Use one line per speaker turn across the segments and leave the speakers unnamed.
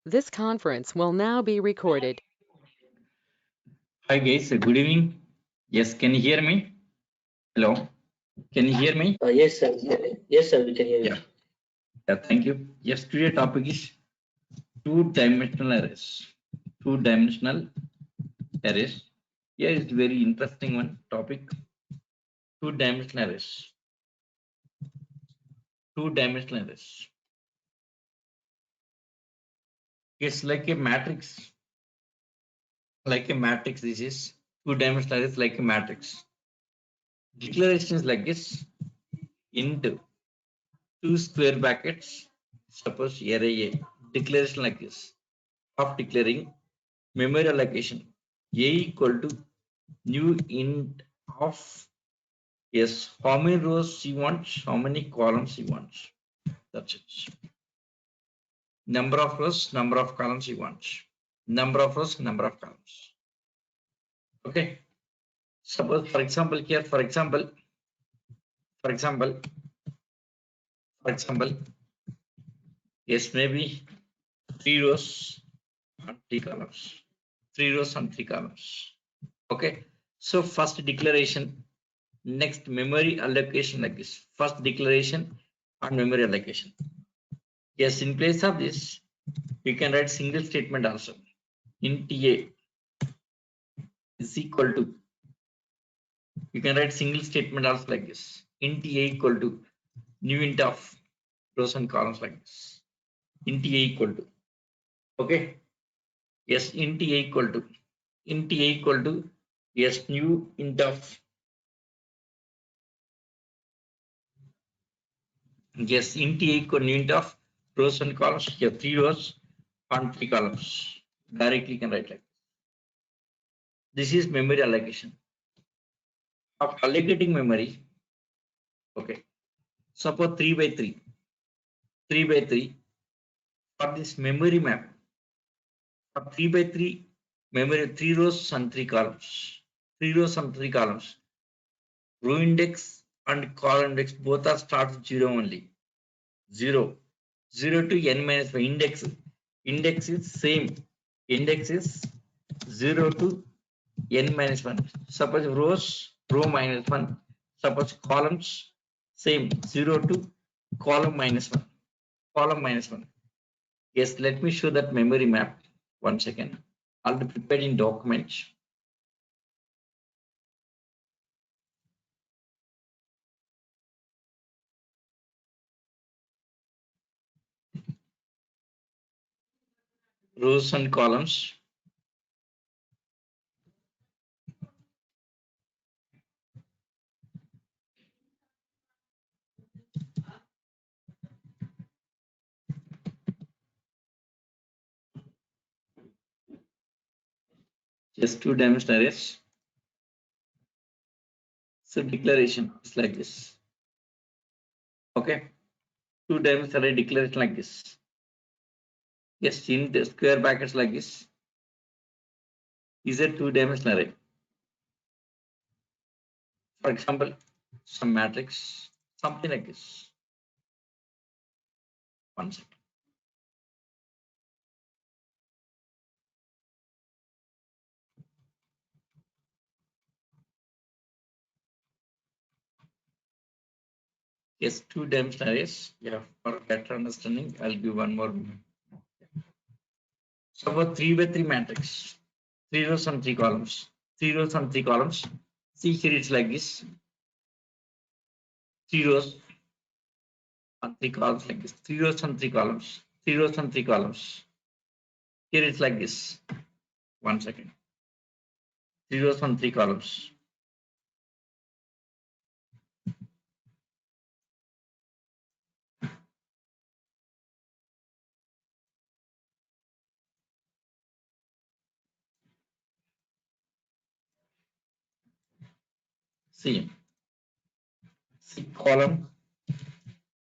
This conference will now be recorded.
Hi guys, good evening. Yes, can you hear me? Hello, can you hear me?
Yes, sir. Yes, sir. We can hear you.
Yeah, thank you. Yes, today topic is two-dimensional arrays. Two-dimensional arrays. Here is very interesting one topic. Two-dimensional arrays. Two-dimensional arrays. It's like a matrix. Like a matrix. This is two-dimensional arrays like a matrix. Declaration is like this. Int two square brackets. Suppose array A. Declaration like this. Of declaring memory allocation a equal to new int of yes, how many rows she wants, how many columns she wants. That's it. Number of rows, number of columns she wants. Number of rows, number of columns. Okay. Suppose for example here, for example, yes, maybe 3 rows and 3 columns. 3 rows and 3 columns. Okay. So first declaration, next memory allocation like this. First declaration and memory allocation. Yes, in place of this, you can write single statement also. Int a is equal to, you can write single statement also like this. Int a equal to new int of rows and columns like this. Int a equal to, okay. Yes, int a equal to, yes, new int of, yes, int a equal new int of rows and columns. Here 3 rows and 3 columns. Directly you can write like this. This is memory allocation. Of allocating memory, okay. Suppose 3 by 3 for this memory map. For 3 by 3 memory, 3 rows and 3 columns. 3 rows and 3 columns. Row index and column index both are start 0 only. 0. 0 to n minus 1 index. Index is same. Index is 0 to n minus 1. Suppose rows, row minus 1. Suppose columns, same 0 to column minus 1. Column minus 1. Yes, let me show that memory map. 1 second. I'll be prepared in documents. Rows and columns. Just two-dimensional arrays. So declaration is like this. Okay. Two-dimensional array declaration like this. Yes, in the square brackets like this. Is a two-dimensional array. For example, some matrix, something like this. 1 second. Yes, two-dimensional arrays. Yeah, for better understanding, I'll give one more. So about 3 by 3 matrix. 3 rows and 3 columns. 3 rows and 3 columns. See here it's like this. 3 rows and 3 columns like this. 3 rows and 3 columns. 3 rows and 3 columns. Here it's like this. 1 second. 3 rows and 3 columns. See column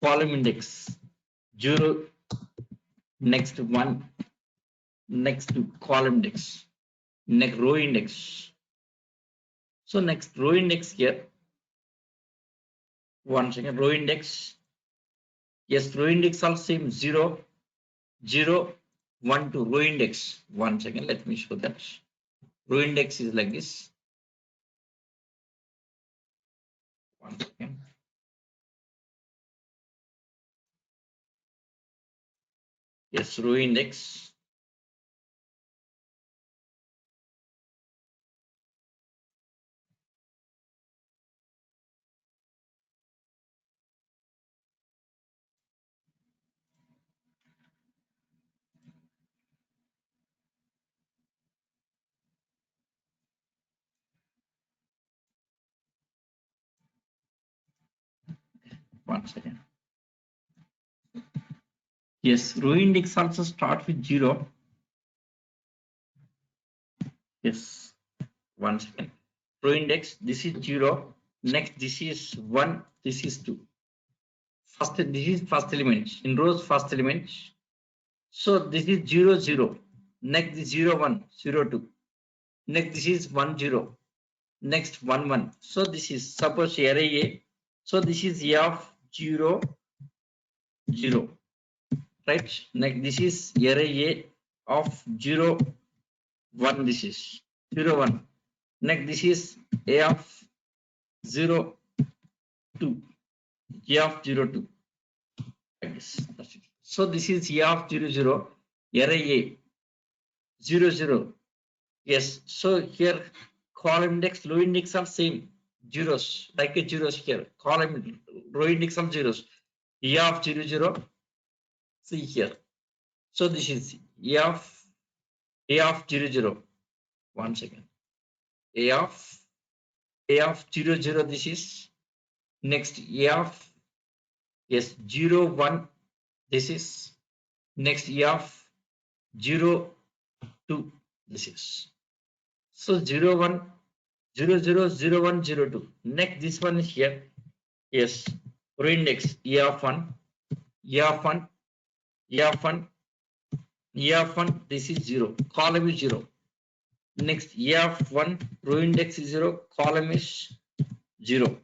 index 0, next 1, next to column index, next row index. So next row index here. 1 second, row index. Yes, row index also same 0, 0, 1 to row index. 1 second, let me show that. Row index is like this. 1 second. Yes, row index. One second. Yes, row index also start with 0. Yes, 1 second. Row index, this is 0. Next, this is 1. This is 2. First, this is first element. In rows, first element. So this is 0, 0. Next, this 0, 1, 0, 2. Next, this is 1, 0. Next, 1, 1. So this is suppose array A. So this is A of 0, 0. Right? Next, this is array A of 0, 1. This is 0, 1. Next, this is A of 0, 2. A of 0, 2. Like this. That's it. So this is A of 0, 0. Array A 0, 0. Yes. So here column index, row index are same zeros, like a zeros here. Column row index of zeros. A of 0, 0. See here. So this is A of 0, 0. 1 second. A of 0, 0. This is next A of yes 0, 1. This is next A of 0, 2. This is so 0, 1, 0, 0, 0, 1, 0, 2. Next this one is here. Yes, row index A of 1, A of 1, A of 1, A of 1. This is 0. Column is 0. Next A of 1, row index is 0. Column is 0.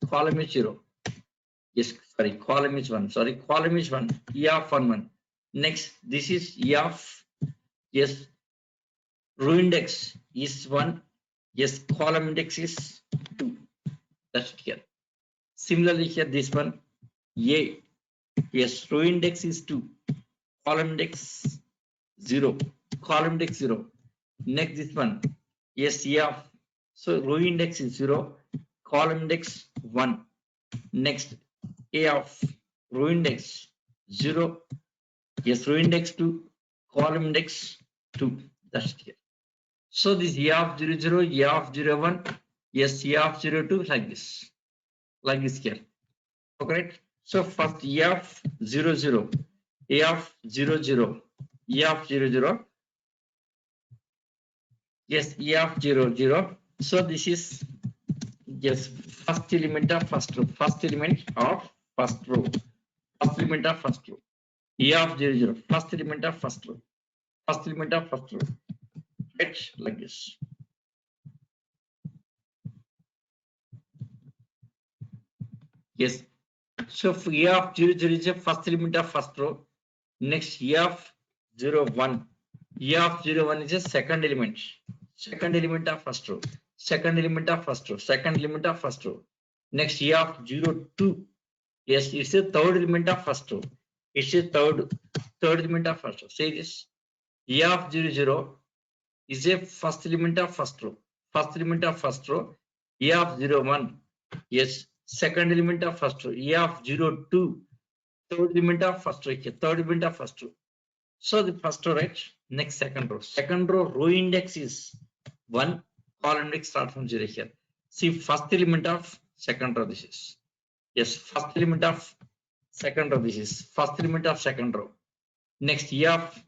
Column is 0. Yes, sorry, column is 1. Sorry, column is 1. A of 1, 1. Next, this is A of yes, row index is 1. Yes, column index is 2. That's it here. Similarly, here this one A. Yes, row index is 2. Column index 0. Column index 0. Next this one. Yes, A of so row index is 0. Column index 1. Next A of row index 0. Yes, row index 2. Column index 2. That's it here. So this A of 0, 0, A of 0, 1. Yes, A of 0, 2 like this. Like this here. Okay. So first A of 0, 0. A of 0, 0. A of 0, 0. Yes, A of 0, 0. So this is yes first element of first row. First element of first row. First element of first row. A of 0, 0. First element of first row. First element of first row. Right, like this. Yes. So A of 0, 0 is a first element of first row. Next A of 0, 1. A of 0, 1 is a second element. Second element of first row. Second element of first row. Second element of first row. Next A of 0, 2. Yes, it's a third element of first row. It's a third element of first row. Say this. A of 0, 0 is a first element of first row. First element of first row. A of 0, 1. Yes, second element of first row. A of 0, 2. Third element of first row. Third element of first row. So the first row, right? Next second row. Second row index is 1. Column index starts from 0 here. See first element of second row. This is yes. First element of second row. This is first element of second row. Next A of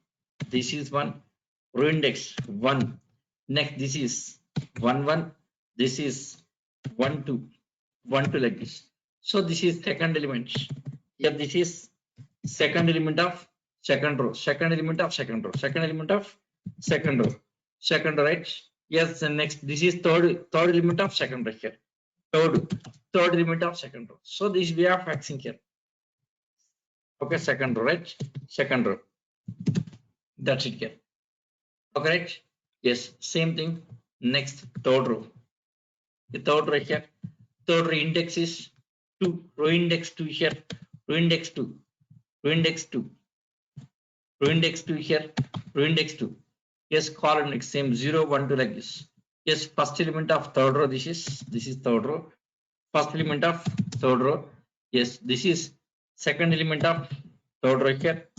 this is 1. Row index 1. Next this is 1, 1. This is 1, 2. 1, 2 like this. So this is second element. Here this is second element of second row. Second element of second row. Second element of second row. Second row, right? Yes. And next this is third element of second row here. Third element of second row. So this way of axing here. Okay, second row, right? Second row. That's it here. Correct? Yes, same thing. Next, third row. The third row here. Third row index is 2. Row index 2 here. Row index 2. Row index 2. Row index 2 here. Row index 2. Yes, column next same 0, 1, 2 like this. Yes, first element of third row. This is third row. First element of third row. Yes, this is second element of third row here.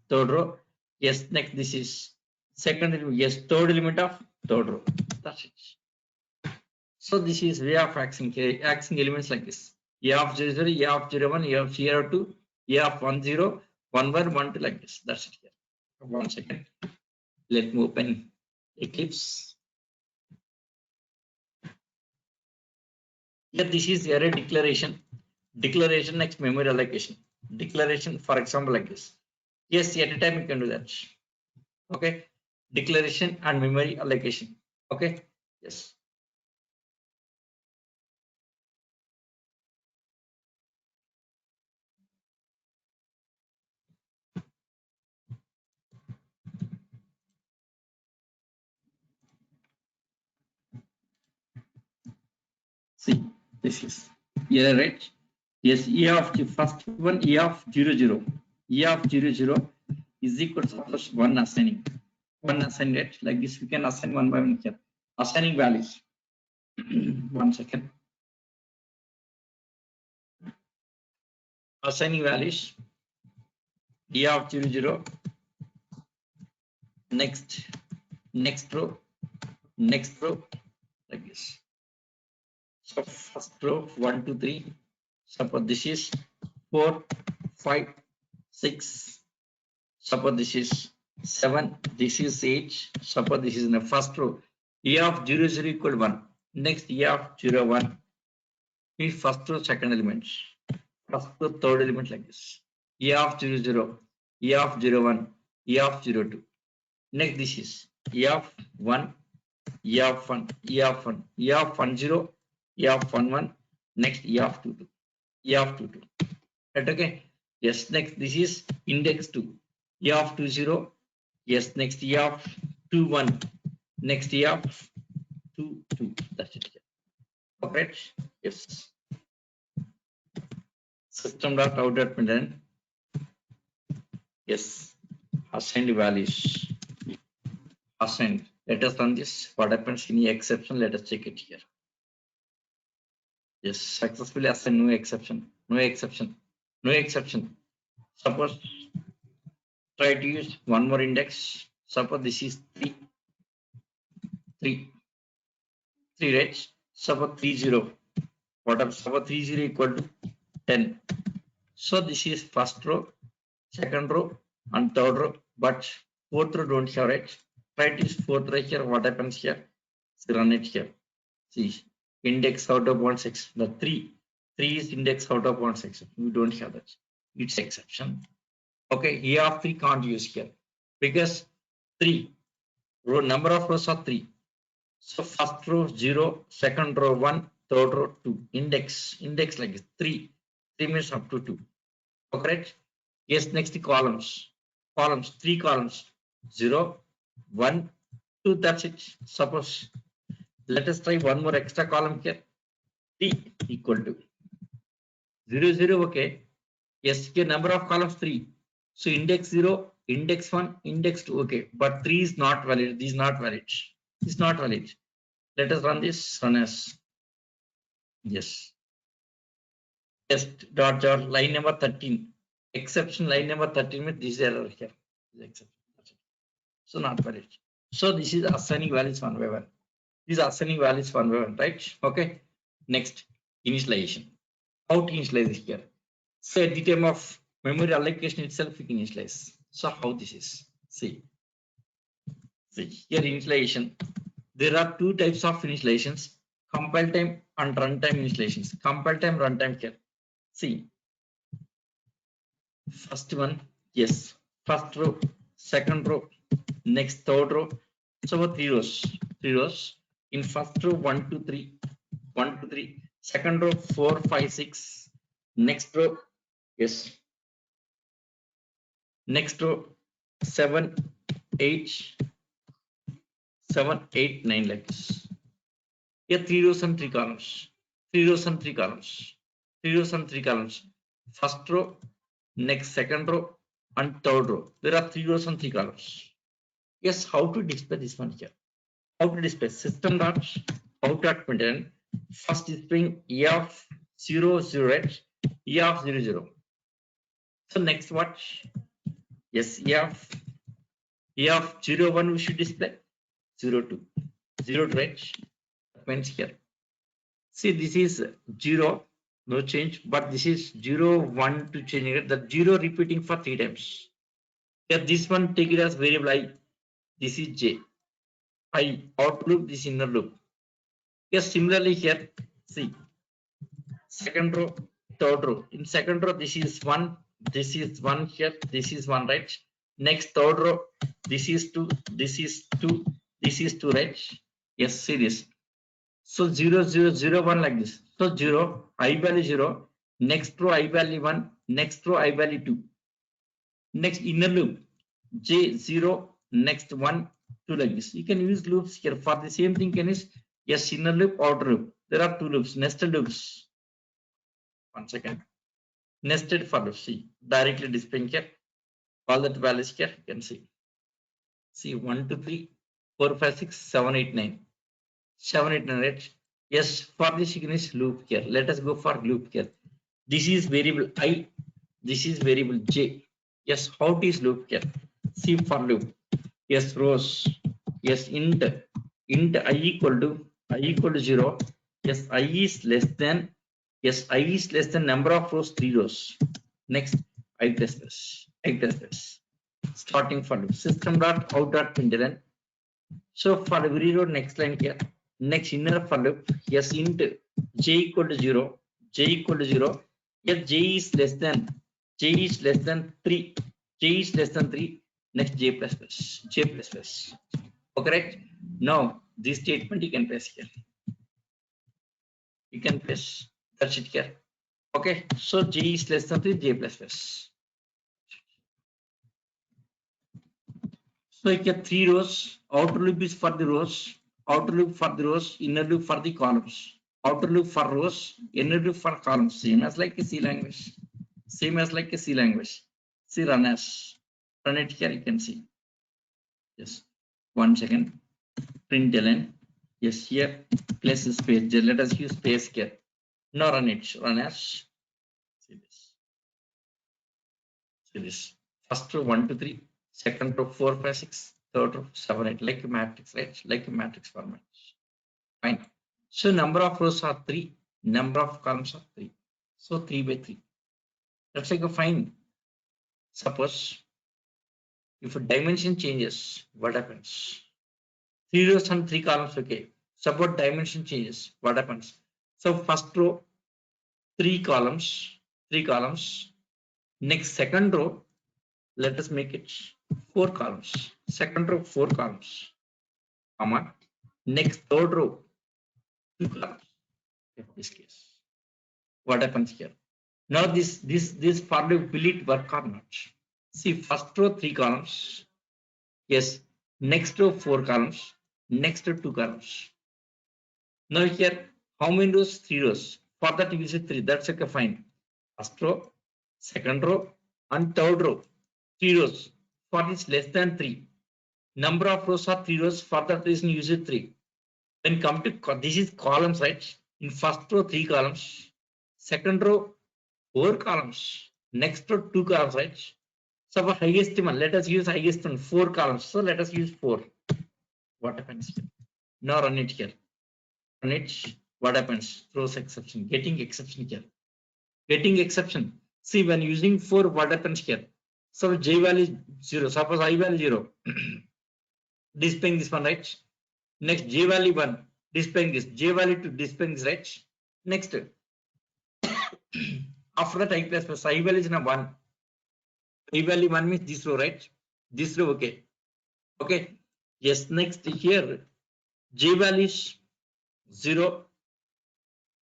Third row. Yes, next this is second element. Yes, third element of third row. That's it. So this is way of accessing elements like this. A of 0, 0, A of 0, 1, A of 0, 2, A of 1, 0, 1, 1, 1, 2 like this. That's it here. 1 second. Let me open Eclipse. Here this is array declaration. Declaration next memory allocation. Declaration, for example, like this. Yes, at a time you can do that. Okay. Declaration and memory allocation. Okay. Yes. See, this is here, right? Yes, E of the first one, E of 0, 0. E of 0, 0 is equal to suppose 1 assigning. 1 assign it like this. We can assign one by one here. Assigning values. 1 second. Assigning values. E of 0, 0. Next row, like this. So first row 1, 2, 3. Suppose this is 4, 5, 6. Suppose this is 7. This is 8. Suppose this is in the first row. E of 0, 0 equal 1. Next E of 0, 1. Is first row second element. First row third element like this. E of 0, 0. E of 0, 1. E of 0, 2. Next this is E of 1. E of 1, E of 1, E of 1, 0, E of 1, 1, next E of 2, 2, E of 2, 2. Right, okay? Yes, next this is index 2, E of 2, 0, yes, next E of 2, 1, next E of 2, 2. That's it. Okay, yes. System.out.println. Yes, assigned values. Assigned. Let us run this. What happens in the exception? Let us check it here. Yes, successfully assigned, no exception, no exception, no exception. Suppose try to use one more index. Suppose this is 3, 3, 3, right? Suppose 3, 0. What up? Suppose 3, 0 equal to 10. So this is first row, second row, and third row. But fourth row don't have, right? Try to use fourth row here. What happens here? So run it here. See, index out of 1.6. The 3 is index out of 1.6. We don't have that. It's exception. Okay, E of 3 can't use here because 3 row number of rows are 3. So first row 0, second row 1, third row 2. Index like this. 3 means up to 2. Correct? Yes, next columns. 3 columns. 0, 1, 2. That's it. Suppose let us try one more extra column here. 3 equal to 0, 0. Okay. Yes, here number of columns 3. So index 0, index 1, index 2. Okay, but 3 is not valid. This is not valid. It's not valid. Let us run this. Run as yes. Test dot line number 13. Exception line number 13 means this is error here. Exception. So not valid. So this is assigning values one by one. These are assigning values one by one, right? Okay. Next, initialization. How to initialize it here? So at the time of memory allocation itself, we can initialize. So how this is? See here initialization. There are two types of initializations: compile time and runtime initializations. Compile time, runtime here. See, first one, yes, first row, second row, next third row. So 3 rows. 3 rows. In first row 1, 2, 3, 1, 2, 3. Second row 4, 5, 6. Next row, yes. Next row 7, 8, 7, 8, 9 like this. Here 3 rows and 3 columns. 3 rows and 3 columns. 3 rows and 3 columns. First row, next second row, and third row. There are 3 rows and 3 columns. Yes, how to display this one here? How to display system dot out dot println. First displaying E of 0, 0, right? E of 0, 0. So next what? Yes, E of 0, 1 we should display 0, 2. 0, 2, right? That means here. See, this is 0, no change, but this is 0, 1 to change it. The 0 repeating for 3 times. Here, this one take it as variable I. This is J. I out loop, this inner loop. Yes, similarly here, see, second row, third row. In second row, this is 1, this is 1 here, this is 1, right? Next third row, this is 2, this is 2, this is 2, right? Yes, see this. So 0, 0, 0, 1 like this. So 0, I value 0, next row I value 1, next row I value 2. Next inner loop, J 0, next 1, 2 like this. You can use loops here. For the same thing, can use yes, inner loop, outer loop. There are 2 loops, nested loops. 1 second. Nested for loops. See, directly displaying here. All that values here, you can see. See, 1, 2, 3, 4, 5, 6, 7, 8, 9. 7, 8, 9, right? Yes, for this you can use loop here. Let us go for loop here. This is variable I, this is variable J. Yes, how it is loop here? See for loop. Yes, rows. Yes, int I equal to 0. Yes, I is less than. Yes, I is less than number of rows, 3 rows. Next, I plus plus. Starting for loop. System dot out dot println. So for every row, next line here. Next inner for loop. Yes, int J equal to 0. J equal to 0. Yes, J is less than 3. J is less than 3. Next J plus plus. Okay, right? Now this statement you can press here. You can press. That's it here. Okay. So J is less than 3. J plus plus. So you get 3 rows. Outer loop is for the rows. Outer loop for the rows. Inner loop for the columns. Outer loop for rows. Inner loop for columns. Same as like a C language. Same as like a C language. See, run it here. You can see. Yes. 1 second. Println. Yes, here place space. Let us use space here. Now run it. Run as. See this. First row 1, 2, 3. Second row 4, 5, 6. Third row 7, 8. Like a matrix, right? Like a matrix format. Fine. So number of rows are 3. Number of columns are 3. So 3 by 3. That's like a fine. Suppose if a dimension changes, what happens? 3 rows and 3 columns, okay. Suppose dimension changes, what happens? So first row, 3 columns. Next second row, let us make it 4 columns. Second row, 4 columns. Comma. Next third row, 2 columns. In this case, what happens here? Now this for loop, will it work or not? See, first row 3 columns. Yes. Next row 4 columns. Next row 2 columns. Now here, how many rows? 3 rows. For that you use 3. That's okay, fine. First row, second row, and third row. 3 rows. For this less than 3. Number of rows are 3 rows. For that reason use 3. When come to this is columns, right? In first row 3 columns. Second row 4 columns. Next row 2 columns, right? So for highest one, let us use highest one 4 columns. So let us use 4. What happens here? Now run it here. Run it. What happens? Throws exception. Getting exception here. Getting exception. See, when using 4, what happens here? So J value is 0. Suppose I value 0. Displaying this one, right? Next J value 1. Displaying this. J value 2. Displaying this, right? Next. After that I plus plus. I value is 1. I value 1 means this row, right? This row, okay. Okay. Yes, next here. J value is 0.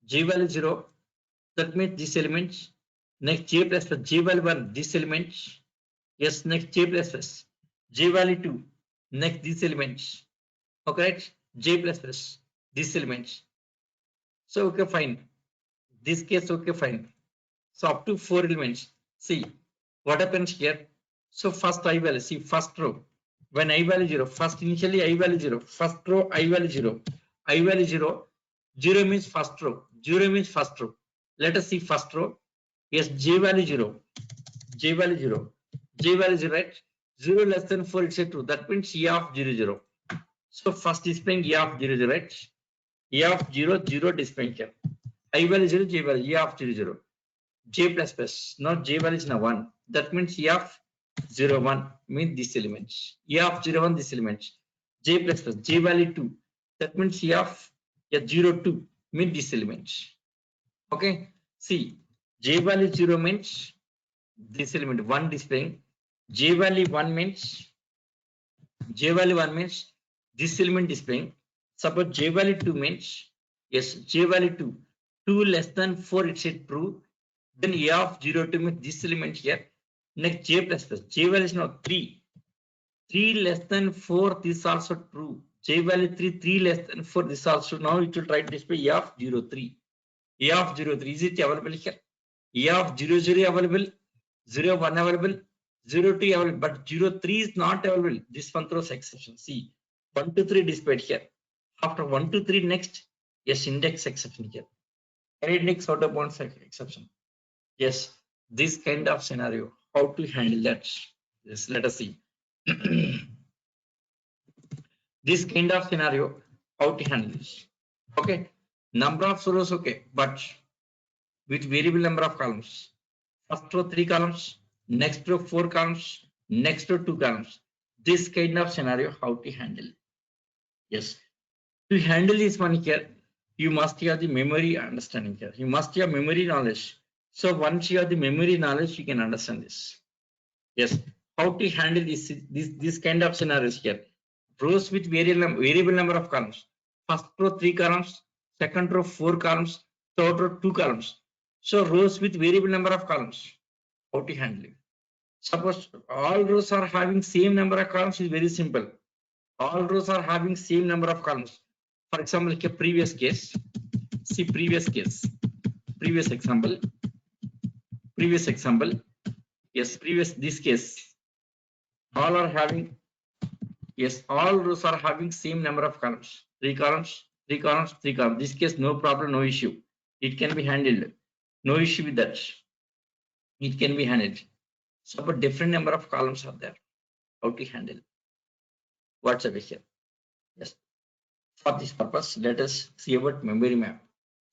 J value 0. That means this element. Next J plus plus. J value 1. This element. Yes, next J plus plus. J value 2. Next, these elements. Okay, right? J plus plus these elements. So okay, fine. This case, okay, fine. So up to 4 elements. See what happens here. So first I value, see first row. When I value 0, first initially I value 0. First row I value 0. I value 0. 0 means first row. 0 means first row. Let us see first row. Yes, J value 0. J value 0. J value 0, right? 0 less than 4, it's a true. That means E of 0, 0. So first displaying E of 0, 0, right? E of 0, 0 displaying here. I value 0, J value, E of 0, 0. J plus plus. Now J value is now 1. That means E of 0, 1 means this element. E of 0, 1 this element. J plus plus. J value 2. That means E of 0, 2 means this element. Okay. See, J value 0 means this element 1 displaying. J value 1 means this element displaying. Suppose J value 2 means yes, J value 2. 2 less than 4 it said true. Then A of 0 to means this element here. Next J plus plus. J value is now 3. 3 less than 4, this also true. J value 3, 3 less than 4, this also. Now it will try to display A of 0, 3. A of 0, 3. Is it available here? A of 0, 0 available. 0, 1 available. 0, 2 available. But 0, 3 is not available. This one throws exception. See, 1, 2, 3 displayed here. After 1, 2, 3 next, yes, index exception here. Any index out of bounds exception. Yes, this kind of scenario, how to handle that? Yes, let us see. This kind of scenario, how to handle this? Okay, number of rows, okay, but with variable number of columns. First row 3 columns, next row 4 columns, next row 2 columns. This kind of scenario, how to handle? Yes, to handle this one here, you must have the memory understanding here. You must have memory knowledge. So once you have the memory knowledge, you can understand this. Yes, how to handle this kind of scenarios here. Rows with variable number of columns. First row 3 columns, second row 4 columns, third row 2 columns. So rows with variable number of columns. How to handle it? Suppose all rows are having same number of columns is very simple. All rows are having same number of columns. For example, like a previous case. See previous case. Previous example. Yes, this case. All are having, yes, all rows are having same number of columns. 3 columns, 3 columns, 3 columns. This case, no problem, no issue. It can be handled. No issue with that. It can be handled. So, but different number of columns are there. How to handle? What's over here? Yes. For this purpose, let us see about memory map.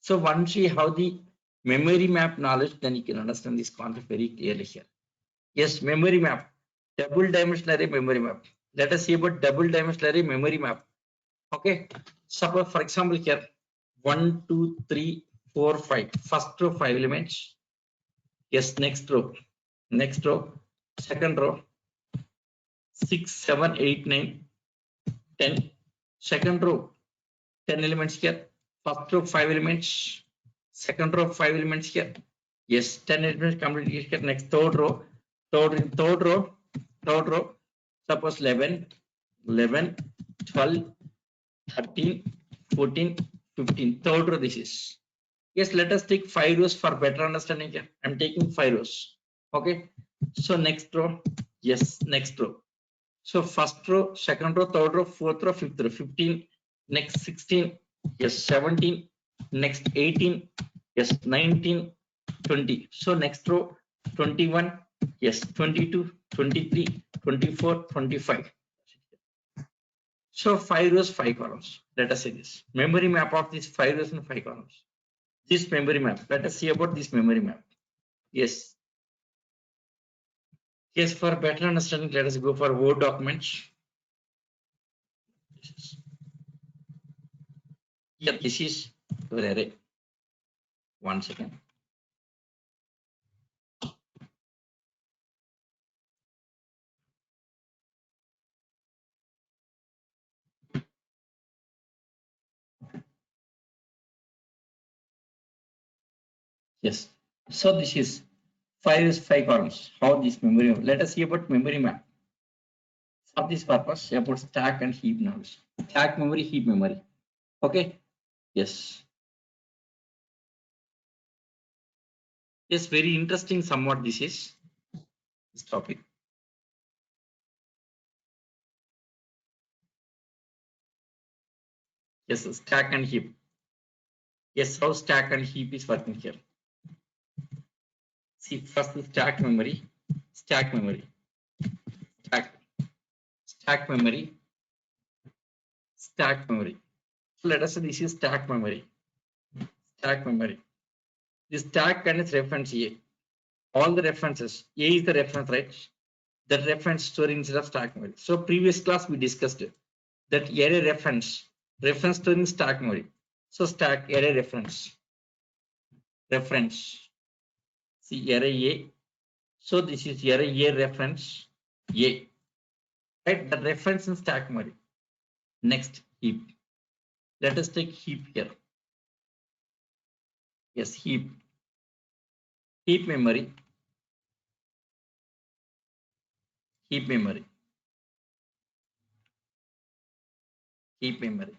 So once you have the memory map knowledge, then you can understand this concept very clearly here. Yes, memory map, double dimensional array memory map. Let us see about double dimensional array memory map. Okay. Suppose for example here, 1, 2, 3, 4, 5. First row 5 elements. Yes, next row, second row, 6, 7, 8, 9, 10. Second row, 10 elements here. First row 5 elements. Second row 5 elements here. Yes, 10 elements completely here. Next third row, third row. Suppose 11, 12, 13, 14, 15. Third row this is. Yes, let us take 5 rows for better understanding here. I'm taking 5 rows. Okay. So next row, yes, next row. So first row, second row, third row, fourth row, fifth row, 15, next 16, yes, 17, next 18, yes, 19, 20. So next row, 21, yes, 22, 23, 24, 25. So 5 rows, 5 columns. Let us say this. Memory map of these 5 rows and 5 columns. This memory map. Let us see about this memory map. Yes. Yes, for better understanding, let us go for Word documents. Yeah, this is your array. 1 second. Yes. So this is 5 columns. How this memory? Let us see about memory map. For this purpose, about stack and heap knowledge. Stack memory, heap memory. Okay. Yes. Yes, very interesting. Somewhat this is this topic. Yes, stack and heap. Yes, how stack and heap is working here. See, first the stack memory, stack memory, stack memory, stack memory. So let us say this is stack memory. Stack memory. This stack contains reference A. All the references. A is the reference, right? That reference storing instead of stack memory. So previous class we discussed that array reference storing stack memory. So stack array reference. See array A. So this is array A reference A. Right? The reference in stack memory. Next heap. Let us take heap here. Yes, heap. Heap memory. Heap memory. Heap memory.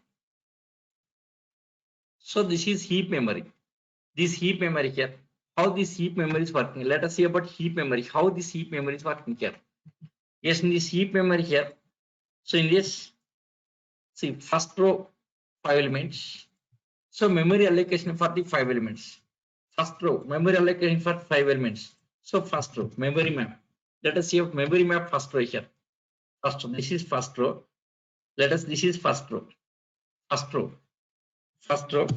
So this is heap memory. This heap memory here. How this heap memory is working? Let us see about heap memory. How this heap memory is working here? Yes, in this heap memory here. So in this, see first row 5 elements. So memory allocation for the 5 elements. First row memory allocation for 5 elements. So first row memory map. Let us see of memory map first row here. First row. This is first row. This is first row. First row. First row.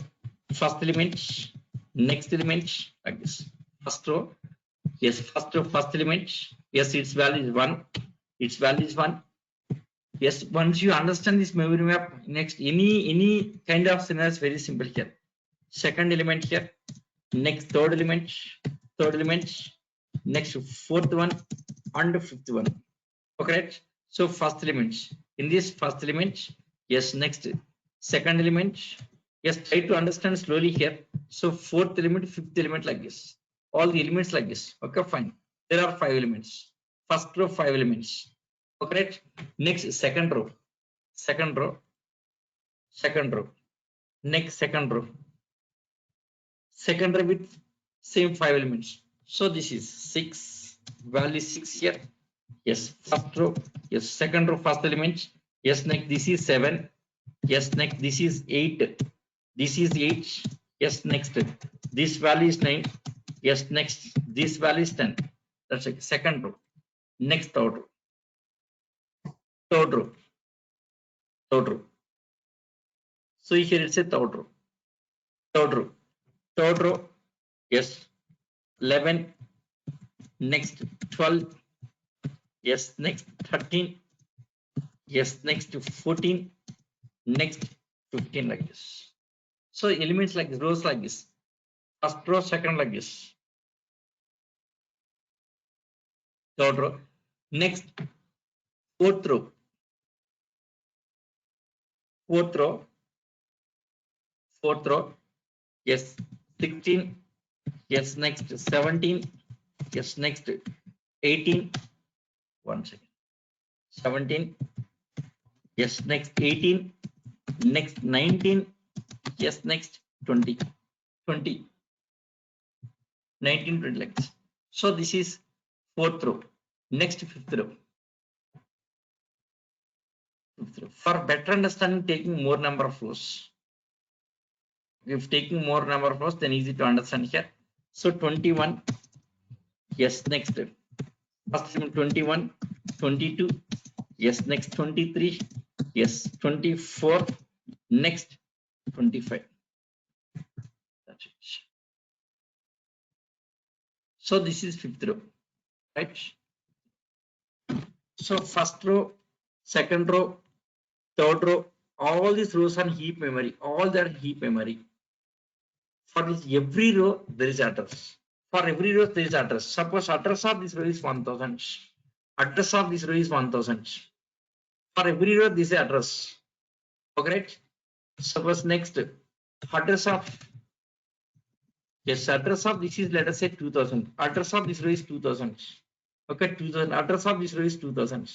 First element. Next element like this. First row. Yes, first row, first element. Yes, its value is 1. Its value is 1. Yes, once you understand this memory map, next any kind of scenario is very simple here. Second element here. Next third element. Next fourth one and fifth one. Okay, so first element. In this first element, yes, next second element. Yes, try to understand slowly here. So fourth element, fifth element like this. All the elements like this. Okay, fine. There are 5 elements. First row 5 elements. Okay, next second row. Next second row. Second row with same 5 elements. So this is 6. Value 6 here. Yes, first row. Yes, second row first element. Yes, next this is 7. Yes, next this is 8. This is 8. Yes, next this value is 9. Yes, next this value is 10. That's it. Second row. Next third row. Third row. So here it's a third row. Third row. Yes, 11. Next 12. Yes, next 13. Yes, next 14. Next 15 like this. So elements like this, rows like this. First row, second like this. Third row. Next fourth row. Yes, 16. Yes, next 17. Yes, next 18. 1 second. 17. Yes, next 18. Next 19. Yes, next 20. 19, 20 like this. So this is fourth row. Next fifth row. For better understanding, taking more number of rows. If taking more number of rows, then easy to understand here. So 21. Yes, next. First 21, 22. Yes, next 23. Yes, 24. Next 25. That's it. So this is fifth row, right? So first row, second row, third row, all these rows are heap memory. All that heap memory. For this every row there is address. For every row there is address. Suppose address of this row is 1000. Address of this row is 1000. For every row this is address. Okay, right? Suppose next address of address of this is, let us say 2000. Address of this row is 2000. Okay, 2000. Address of this row is 2000.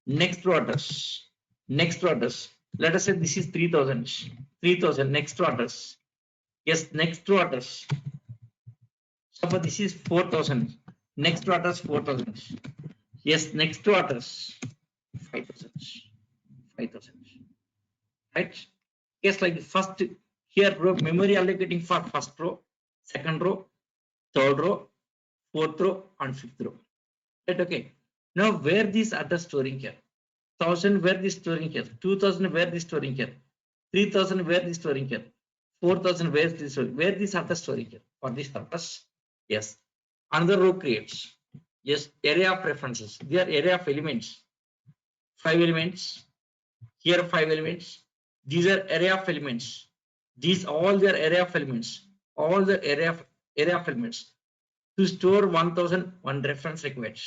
Next row address. Next row address. Let us say this is 3000. 3000. Next row address. Yes, next row address. Suppose this is 4000. Next row address 4000. Yes, next row address 5000. 5000. Right? Yes, like the first here row memory allocating for first row, second row, third row, fourth row, and fifth row. Right? Okay. Now where this address storing here? 1000 where this storing here? 2000 where this storing here? 3000 where this storing here? 4000 where this storing? Where this address storing here? For this purpose? Yes. Another row creates. Yes, array of references. They are array of elements. 5 elements. Here 5 elements. These are array of elements. These all their array of elements. All the array of elements. To store 1000 one reference required.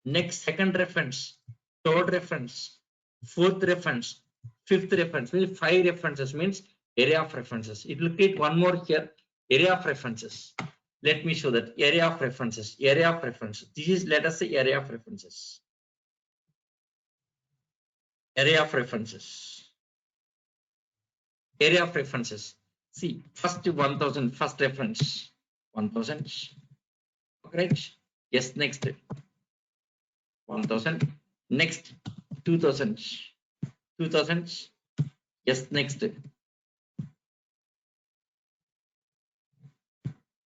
Next second reference, third reference, fourth reference, fifth reference. Means 5 references means array of references. It will create one more here, array of references. Let me show that array of references. Array of references. This is, let us say, array of references. Array of references. Array of references. See, first 1000, first reference 1000. Right? Yes, next 1000. Next 2000. 2000. Yes, next.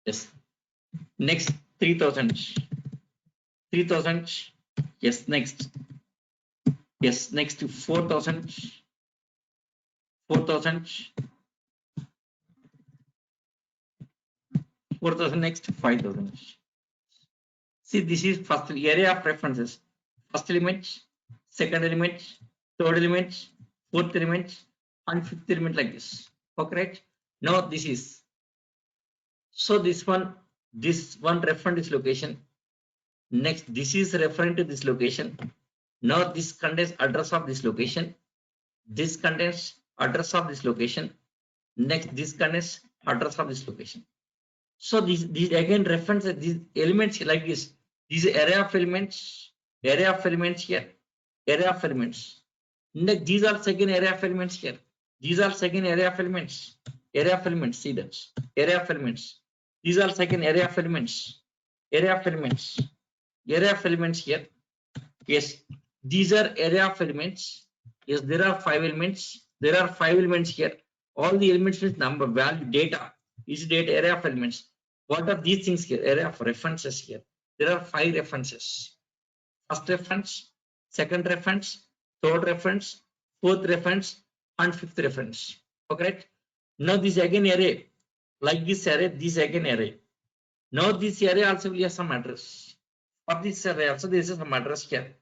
Yes. Next 3000. 3000. Yes, next. Yes, next to 4000. 4000. 4000. Next 5000. See, this is first area of references. First element, second element, third element, fourth element, and fifth element, like this. Okay, right? Now this is. So this one referring this location. Next, this is referring to this location. Now this contains address of this location. This contains address of this location. Next, this contains address of this location. So these again reference these elements like this. These array of elements here, array of elements. Next, these are second array of elements here. These are second array of elements. Array of elements. See that array of elements. These are second array of elements. Array of elements. Array of elements here. Yes, these are array of elements. Yes, there are 5 elements. There are 5 elements here. All the elements with number, value, data. Is data array of elements. What are these things here? Array of references here. There are 5 references. First reference, second reference, third reference, fourth reference, and fifth reference. Okay, right? Now this again array, like this array, this again array. Now this array also will have some address. For this array also there is some address here.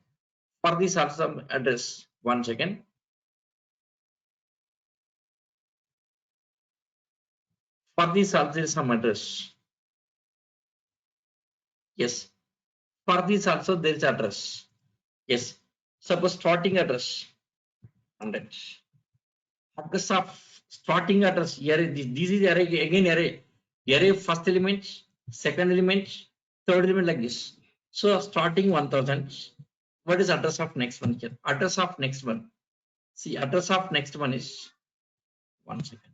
For this also some address. One second. For this also there is some address. Yes. For this also there is address. Yes. Suppose starting address 100. Address of starting address here. This is array again array. Array first element, second element, third element, like this. So starting 1000. What is address of next one here? Address of next one. See, address of next one is 1 second.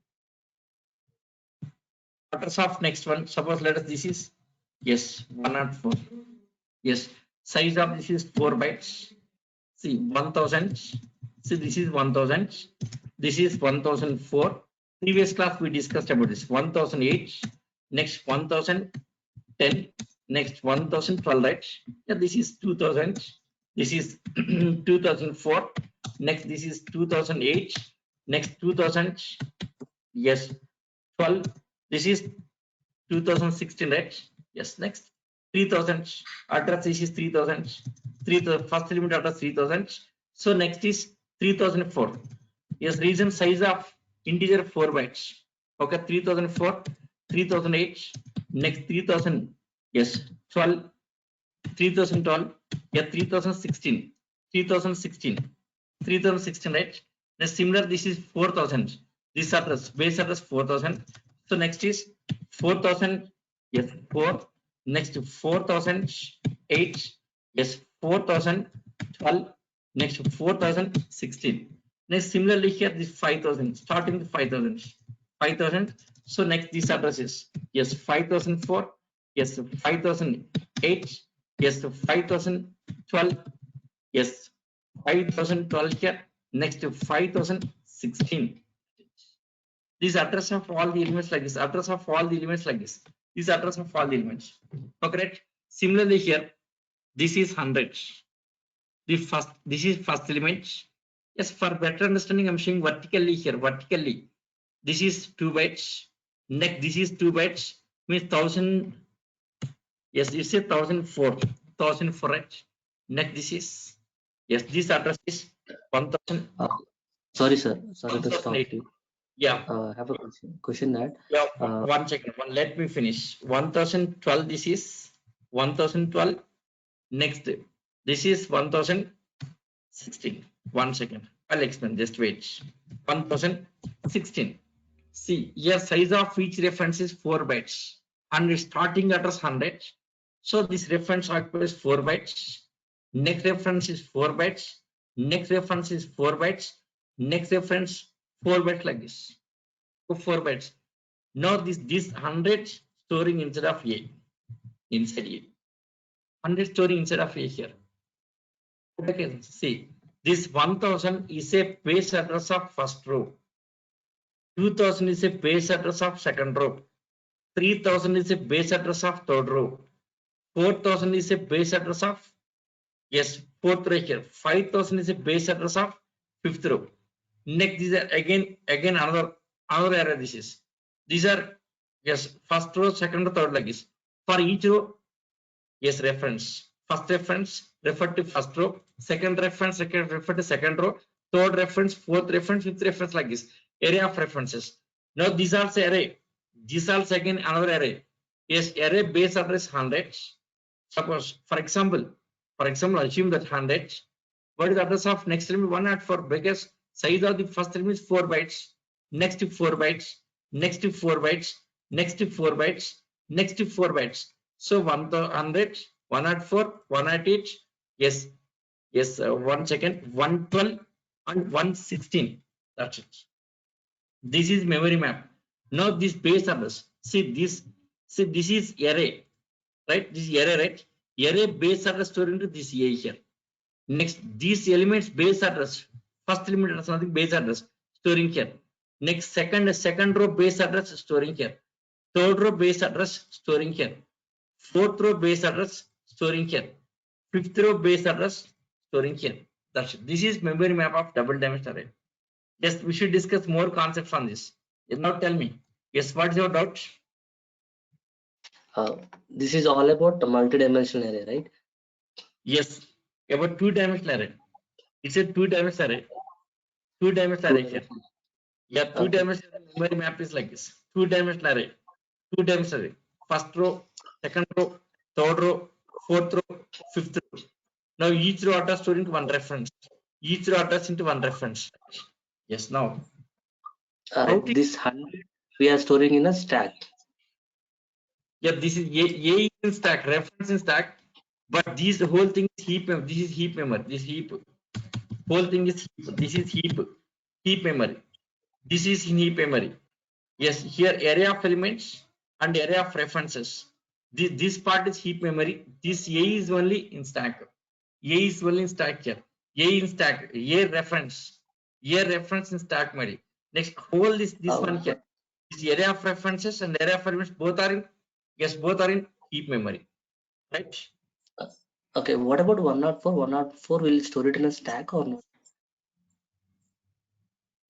Address of next one. Suppose let us this is yes 104. Yes, size of this is 4 bytes. See 1000. See, this is 1000. This is 1004. Previous class we discussed about this 1008. Next 1010. Next 1012, right? Yeah, this is 2000. This is 2004. Next this is 2008. Next 2000. Yes, 12. This is 2016, right? Yes, next 3000. Address this is 3000. 3000 first element address 3000. So next is 3004. Yes, region size of integer 4 bytes. Okay, 3004, 3008. Next 3000. Yes, 12, 3012. Yeah, 3016, 3016, 3016, right? Next similar, this is 4000. This address base address 4000. So next is 4000. Yes, 4. Next 4008. Yes, 4012. Next 4016. Next similarly here this 5000, starting with 5000. 5000. So next this address is yes 5004, yes 5008, yes 5012, yes 5012 here. Next 5016. This address of all the elements like this. Address of all the elements like this. This address of all the elements. Okay, right? Similarly here, this is 100. This is first element. Yes, for better understanding, I'm showing vertically here. Vertically, this is 2 bytes. Next, this is 2 bytes. Means 1000. Yes, it's a 1004. 1004, right? Next, this is yes. This address is 1000.
Sorry, sir. Sorry to stop
1008.
you.
Yeah.
I have a question that.
Yeah, one second. Let me finish. 1012. This is 1012. Next, this is 1016. 1 second. I'll explain. Just wait. 1016. See, here size of each reference is 4 bytes and its starting address 100. So this reference occupies 4 bytes. Next reference is 4 bytes. Next reference is 4 bytes. Next reference 4 bytes like this. So 4 bytes. Now this 100 storing instead of A. Inside A. 100 storing instead of A here. Okay, see, this 1000 is a base address of first row. 2000 is a base address of second row. 3000 is a base address of third row. 4000 is a base address of yes fourth row here. 5000 is a base address of fifth row. Next, these are again another array. These are yes first row, second row, third like this. For each row, yes reference. First reference refer to first row. Second reference refer to second row. Third reference, fourth reference, fifth reference like this. Array of references. Now these are array. These are again another array. Yes, array base address 100. Suppose for example, assume that 100. What is the address of next element 104? Because size of the first element is 4 bytes. Next to 4 bytes. Next to 4 bytes. Next to 4 bytes. Next to 4 bytes. So 100, 104, 108. Yes, 1 second, 112 and 116. That's it. This is memory map. Now this base address. See this is array, right? This is array, right? Array base address stored into this A here. Next, these elements base address. First element is nothing base address storing here. Next, second row base address storing here. Third row base address storing here. Fourth row base address storing here. Fifth row base address storing here. That's it. This is memory map of double dimensional array. Yes, we should discuss more concepts on this. Now tell me. Yes, what is your doubt?
This is all about the multi-dimensional array, right?
Yes, about two-dimensional array. It's a two-dimensional array. Two-dimensional array here. Yeah, two-dimensional memory map is like this. Two-dimensional array. Two-dimensional array. First row, second row, third row, fourth row, fifth row. Now each row address stored into one reference. Each row address into one reference. Yes, now.
This 100 we are storing in a stack.
Yeah, this is A in stack, reference in stack, but this whole thing is heap. This is heap memory. This heap whole thing is heap. This is heap memory. This is in heap memory. Yes, here array of elements and array of references. This part is heap memory. This A is only in stack. A is only in stack here. A in stack. A reference in stack memory. Next, whole this one here. This array of references and array of elements both are in. Yes, both are in heap memory, right?
Okay, what about 104? 104 will store it in a stack or not?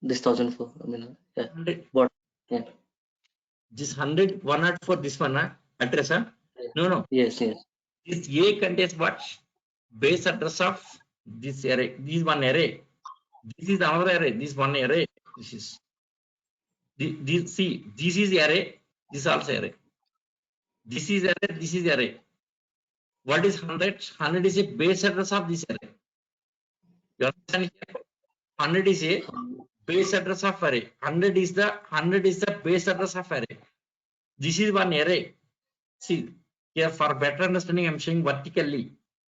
This 1004. I mean, yeah.
100.
What? Yeah.
This 100, 104, this one, address, huh? No.
Yes.
This A contains what? Base address of this array. This one array. This is another array. This one array. This is. See, this is array. This is also array. This is array. This is array. What is 100? 100 is a base address of this array. You understand here? 100 is a base address of array. 100 is the base address of array. This is one array. See here for better understanding, I'm showing vertically.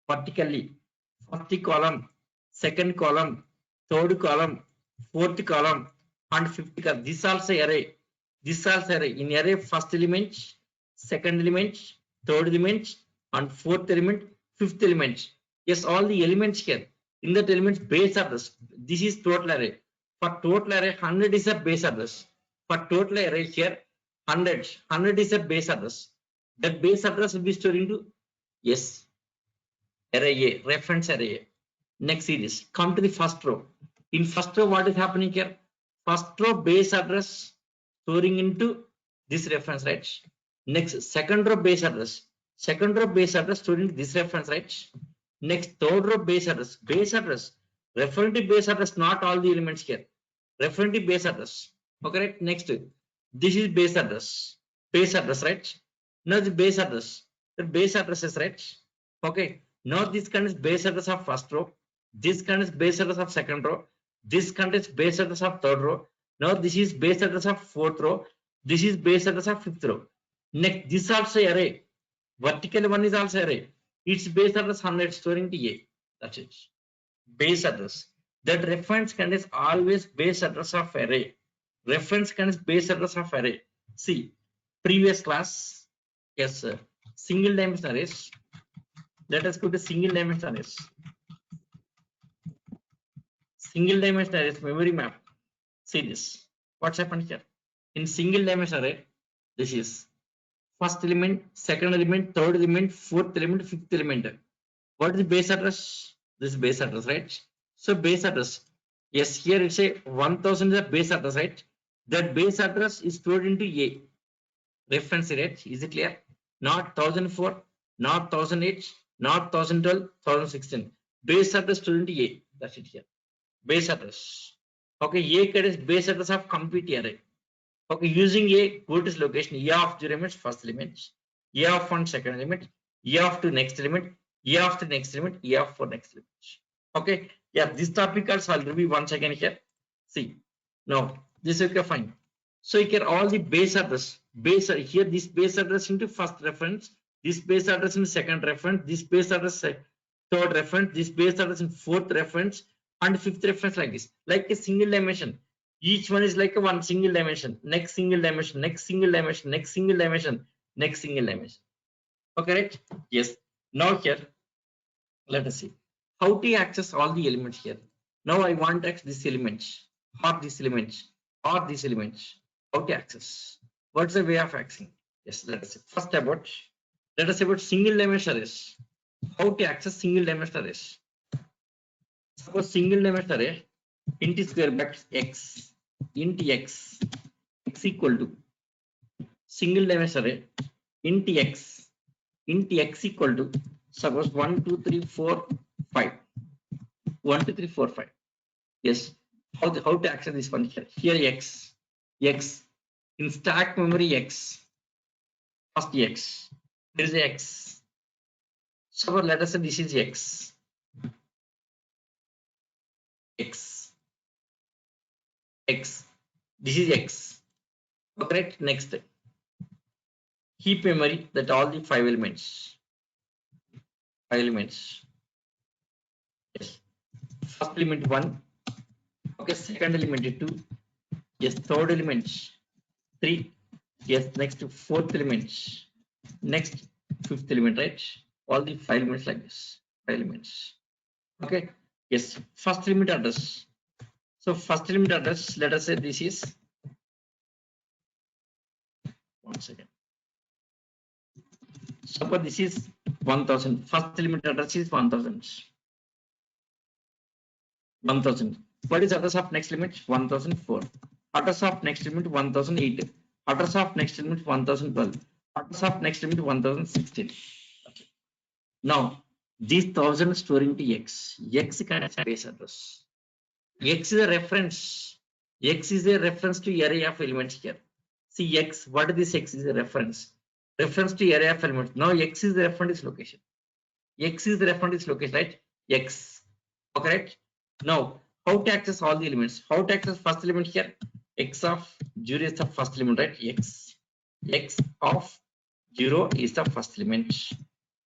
First column, second column, third column, fourth column, and fifth column. This also array. This also array. In array, first element, second element, third element, and fourth element, fifth element. Yes, all the elements here. In that elements base address. This is total array. For total array, 100 is a base address. For total array here, 100 is a base address. That base address will be stored into yes array A, reference array A. Next series, come to the first row. In first row, what is happening here? First row base address storing into this reference, right? Next, second row base address. Second row base address storing into this reference, right? Next, third row base address. Base address. Referring to base address, not all the elements here. Referring to base address. Okay, right? Next, this is base address. Base address, right? Now the base address. The base address is right. Okay. Now this contains base address of first row. This contains base address of second row. This contains base address of third row. Now this is base address of fourth row. This is base address of fifth row. Next, this also array. Vertical one is also array. Its base address 100 storing to A. That's it. Base address. That reference contains always base address of array. Reference contains base address of array. See, previous class. Yes, sir. Single dimension arrays. Let us go to single dimension arrays. Single dimension arrays memory map. See this. What's happened here? In single dimension array, this is first element, second element, third element, fourth element, fifth element. What is the base address? This is base address, right? So base address. Yes, here it's a 1000 is a base address, right? That base address is stored into A. Reference rate, is it clear? Not 1004, not 1008, not 1012, 1016. Base address stored into A. That's it here. Base address. Okay, A is base address of complete array. Okay, using A, go to this location. A of 0 elements, first element. A of 1, second element. A of 2, next element. A of 3, next element. A of 4, next element. Okay, yeah, this topic also I'll review once again here. See, now this is okay, fine. So here all the base address. Base here, this base address into first reference. This base address in second reference. This base address third reference. This base address in fourth reference. And fifth reference like this, like a single dimension. Each one is like a one single dimension, next single dimension, next single dimension, next single dimension, next single dimension. Okay, right? Yes. Now here, let us see how to access all the elements here. Now I want to access this element, or this element, or this element. How to access? What's the way of accessing? Yes, let us see. First about, let us see about single dimension arrays. How to access single dimension arrays? Suppose single dimension array int square brackets x int x equal to single dimension array int x equal to suppose 1 2 3 4 5 1 2 3 4 5. Yes, how to access this one here? Here x in stack memory x, first x, there is a x. So let us say this is x. This is x. Okay, right? Next, heap memory, that all the 5 elements. Yes, first element 1. Okay, second element 2. Yes, third element 3. Yes, next fourth element. Next fifth element, right? All the 5 elements like this. 5 elements. Okay. Yes, first element address. So first element address, let us say this is, one second. Suppose this is 1000. First element address is 1000. 1000. What is address of next element? 1004. Address of next element 1008. Address of next element 1012. Address of next element 1016. Okay. Now these 1000 storing to x. X contains base address. X is a reference. X is a reference to array of elements here. See x, what is this? X is a reference. Reference to array of elements. Now x is the reference location. X is the reference location, right? X. Okay, right? Now, how to access all the elements? How to access first element here? X of 0 is the first element, right? X. X of 0 is the first element.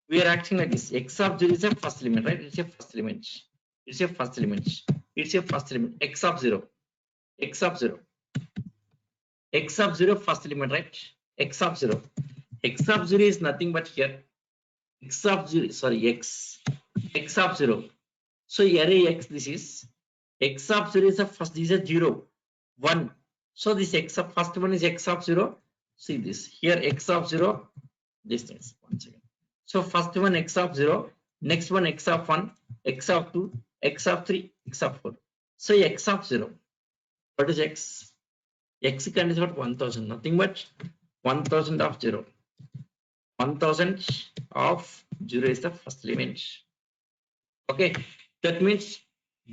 We are acting like this. X of 0 is the first element, right? It's a first element. It's a first element. It's a first element. X of 0. X of 0. X of 0 first element, right? X of 0. X of 0 is nothing but here. X of 0, sorry, X. X of 0. So array X, this is. X of 0 is the first, this is a 0. 1. So this X of first one is X of 0. See this. Here X of 0. This thing. One second. So first one X of 0. Next one X of 1. X of 2. X of 3. X of 4. So X of 0. What is X? X contains what? 1000. Nothing but 1000 of 0. 1000 of 0 is the first element. Okay. That means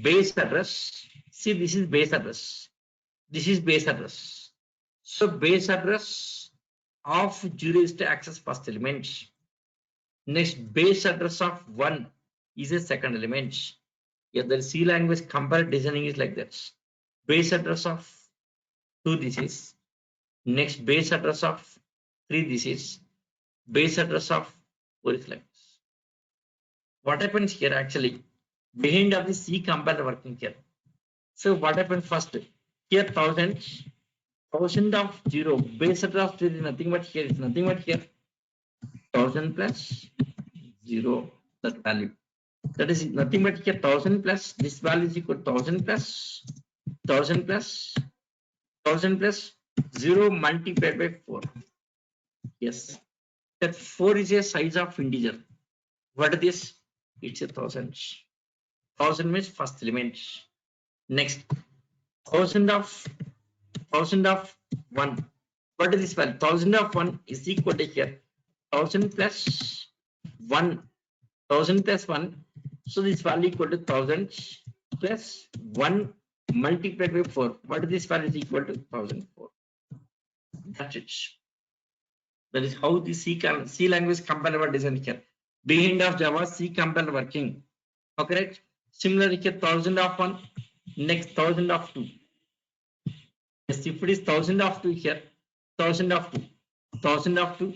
base address. See, this is base address. This is base address. So base address of 0 is the access first element. Next, base address of 1 is a second element. Yeah, the C language compare designing is like that. Base address of 2, this is. Next, base address of 3, this is. Base address of 4 is like this. What happens here actually? Behind of the C compiler working here. So what happens first? Here 1000 of 0. Base address of 0 is nothing but here. It's nothing but here. 1000 plus 0, that value. That is nothing but here 1000 plus this value is equal to 1000 plus 1000 plus 1000 plus 0 multiplied by 4. Yes, that 4 is a size of integer. What is this? It's a 1000. 1000 means first element. Next, 1000 of 1. What is this value? 1000 of 1 is equal to here 1000 plus 1. 1000 plus 1. So this value equal to 1000 plus 1 multiplied by 4. What is this value is equal to 1004. That's it. That is how the C language compiler design here. Behind of Java C compiler working. Okay, right? Similarly, here 1000 of 1. Next 1000 of 2. Yes, if it is 1000 of 2 here, 1000 of 2, 1000 of 2,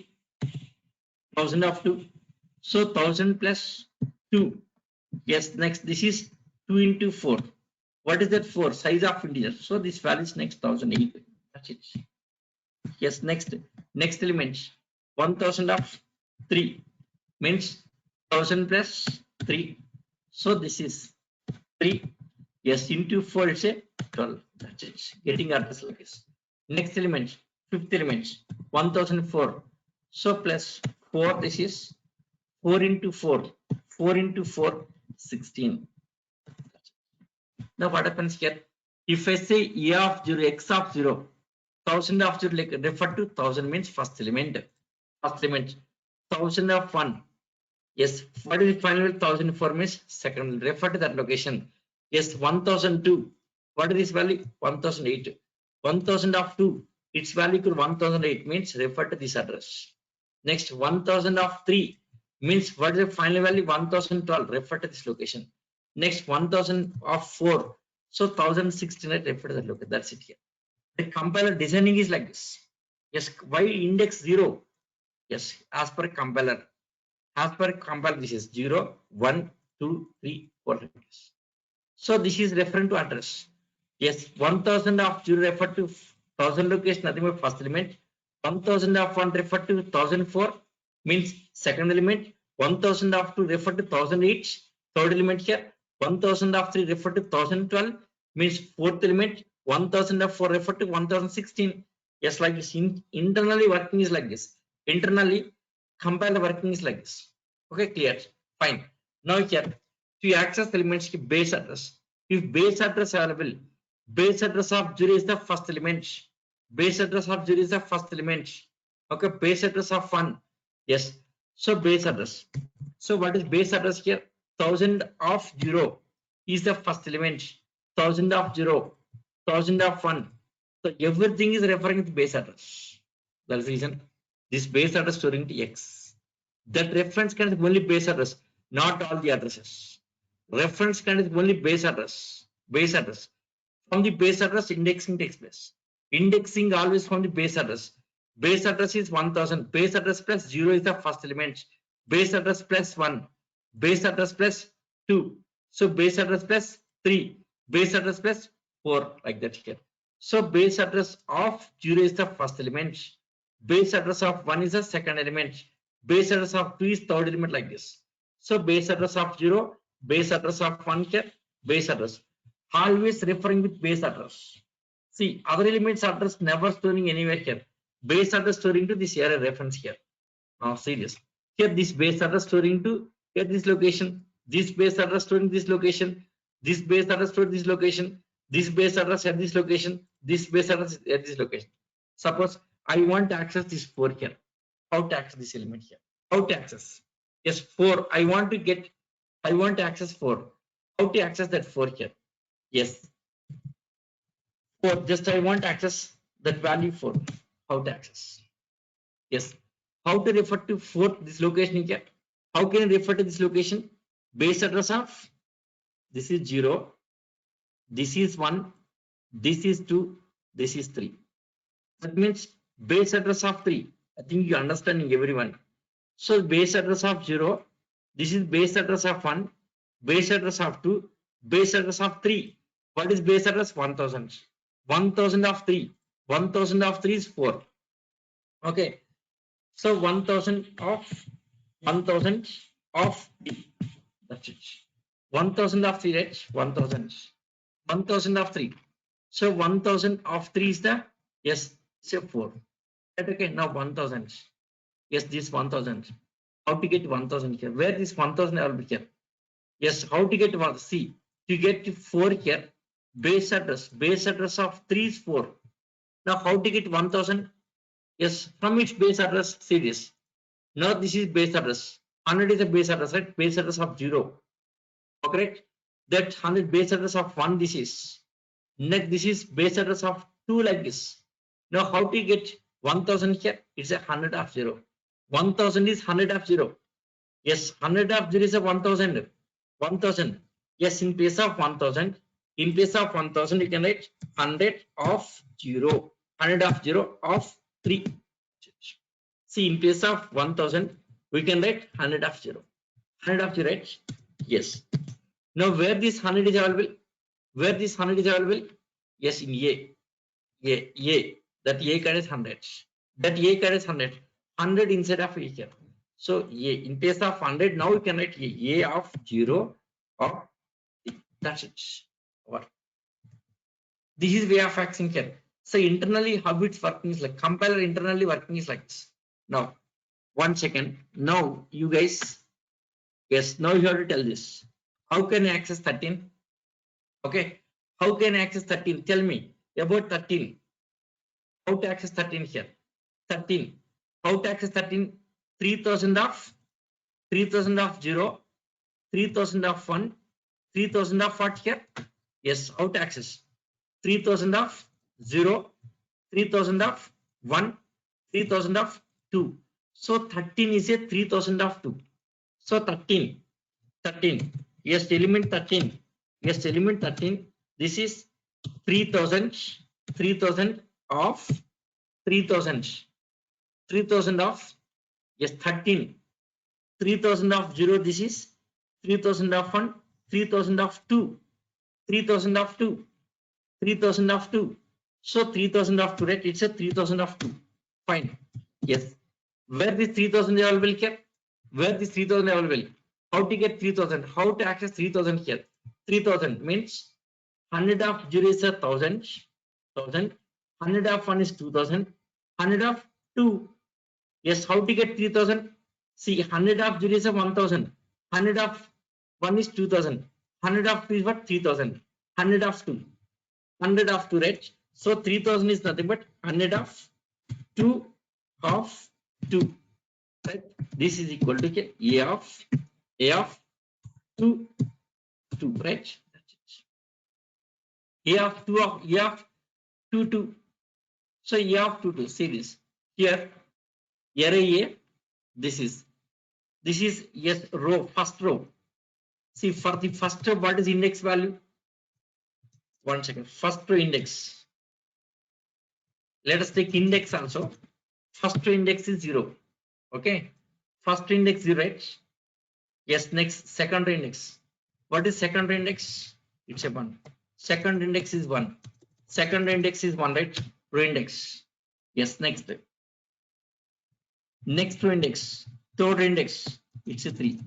1000 of 2. So 1000 plus 2. Yes, next this is 2 into 4. What is that 4? Size of integer. So this value is next 1008. That's it. Yes, next element 1000 of 3 means 1000 plus 3. So this is 3. Yes, into 4 it's a 12. That's it. Getting address like this. Next element, fifth element 1004. So plus 4. This is 4 into 4. 4 into 4, 16. Now what happens here? If I say E of 0, X of 0, 1000 of 0 like refer to 1000 means first element. First element. 1000 of 1. Yes, what is the final 1004 means second. Refer to that location. Yes, 1002. What is this value? 1008. 1000 of 2. Its value equal 1008 means refer to this address. Next 1000 of 3 means what is the final value? 1012. Refer to this location. Next 1000 of 4. So 1016 refer to that location. That's it here. The compiler designing is like this. Yes, why index 0? Yes, as per compiler. As per compiler, this is 0, 1, 2, 3, 4. So this is referring to address. Yes, 1000 of 0 refer to 1000 location, nothing but first element. 1000 of 1 refer to 1004 means second element. 1000 of 2 refer to 1008, third element here. 1000 of 3 refer to 1012 means fourth element. 1000 of 4 refer to 1016. Yes, like this. Internally working is like this. Internally compiler working is like this. Okay, clear. Fine. Now here to access elements ki base address. If base address available, base address of 0 is the first element. Base address of 0 is the first element. Okay, base address of 1. Yes. So base address. So what is base address here? 1000 of 0 is the first element. 1000 of 0, 1000 of 1. So everything is referring to base address. That's the reason this base address storing to X. That reference can is only base address, not all the addresses. Reference can is only base address. Base address. From the base address, indexing takes place. Indexing always from the base address. Base address is 1000. Base address plus 0 is the first element. Base address plus 1. Base address plus 2. So base address plus 3, base address plus 4, like that here. So base address of 0 is the first element, base address of 1 is the second element, base address of 2 is third element, like this. So base address of 0, base address of 1 here, base address, always referring with base address. See, other elements address never storing anywhere here. Base address storing to this area reference here. Now see this. Here this base address storing to here this location. This base address storing this location. This base address storing this location. This base address at this location. This base address at this location. Suppose I want to access this 4 here. How to access this element here? How to access? Yes, 4. I want to access 4. How to access that 4 here? Yes. 4. Just I want to access that value 4. How to access? Yes. How to refer to 4 this location here? How can I refer to this location? Base address of this is 0, this is 1, this is 2, this is 3. That means base address of 3. I think you understanding everyone. So base address of 0, this is base address of 1, base address of 2, base address of 3. What is base address? 1000. 1000 of 3. 1000 of 3 is 4. Okay. So 1000 of 3. That's it. 1000 of 3, right? 1000. 1000 of 3. So 1000 of 3 is the, yes, say 4. Right, okay, now 1000. Yes, this 1000. How to get 1000 here? Where this 1000 I will be here? Yes, how to get 1? See, to get 4 here, base address of 3 is 4. Now how to get 1000? Yes, from which base address? See this. Now this is base address. 100 is a base address, right? Base address of 0. Correct? That 100 base address of 1 this is. Next this is base address of 2, like this. Now how to get 1000 here? It's a 100 of 0. 1000 is 100 of 0. Yes, 100 of 0 is a 1000. 1000. Yes, in place of 1000, in place of 1000 you can write 100 of 0. 100 of 0 of 3. See, in place of 1000 we can write 100 of 0. 100 of 0, right? Yes. Now where this 100 is available? Where this 100 is available? Yes, in A. A. That A carries 100. That A carries 100. 100 inside of A here. So A, in place of 100, now we can write A of 0 of 3. That's it. Over. This is way of accessing here. So internally how it's working is like compiler internally working is like this. Now 1 second. Now you guys, yes, now you have to tell this. How can I access 13? Okay. How can I access 13? Tell me about 13. How to access 13 here? 13. How to access 13? 3000 of 0, 3000 of 1, 3000 of what here? Yes, how to access? 3000 of 0, 3000 of 1, 3000 of 2. So 13 is a 3000 of 2. So 13. Yes, element 13. Yes, element 13. This is 3000 of 3000. 3000 of, yes, 13. 3000 of 0, this is 3000 of 1, 3000 of 2, 3000 of 2, 3000 of 2. So 3000 of 2, right? It's a 3000 of 2. Fine. Yes. Where this 3000 is available here? Where this 3000 is available? How to get 3000? How to access 3000 here? 3000 means 100 of 0 is a 1000. 100 of 1 is 2000. 100 of 2. Yes, how to get 3000? See, 100 of 0 is a 1000. 100 of 1 is 2000. 100 of 2 is what? 3000. 100 of 2. 100 of 2, right? So 3000 is nothing but 100 of 2 of 2. Right? This is equal to A of 2, right? A of 2, 2. So A of 2, 2. See this. Here, array A, this is yes, row, first row. See, for the first row, what is index value? 1 second. First row index. Let us take index also. First row index is 0. Okay. First row index 0, right? Yes. Next, second row index. What is second index? It's a 1. Second index is 1. Second index is 1, right? Row index. Yes, next. Next row index. Third index. It's a 3.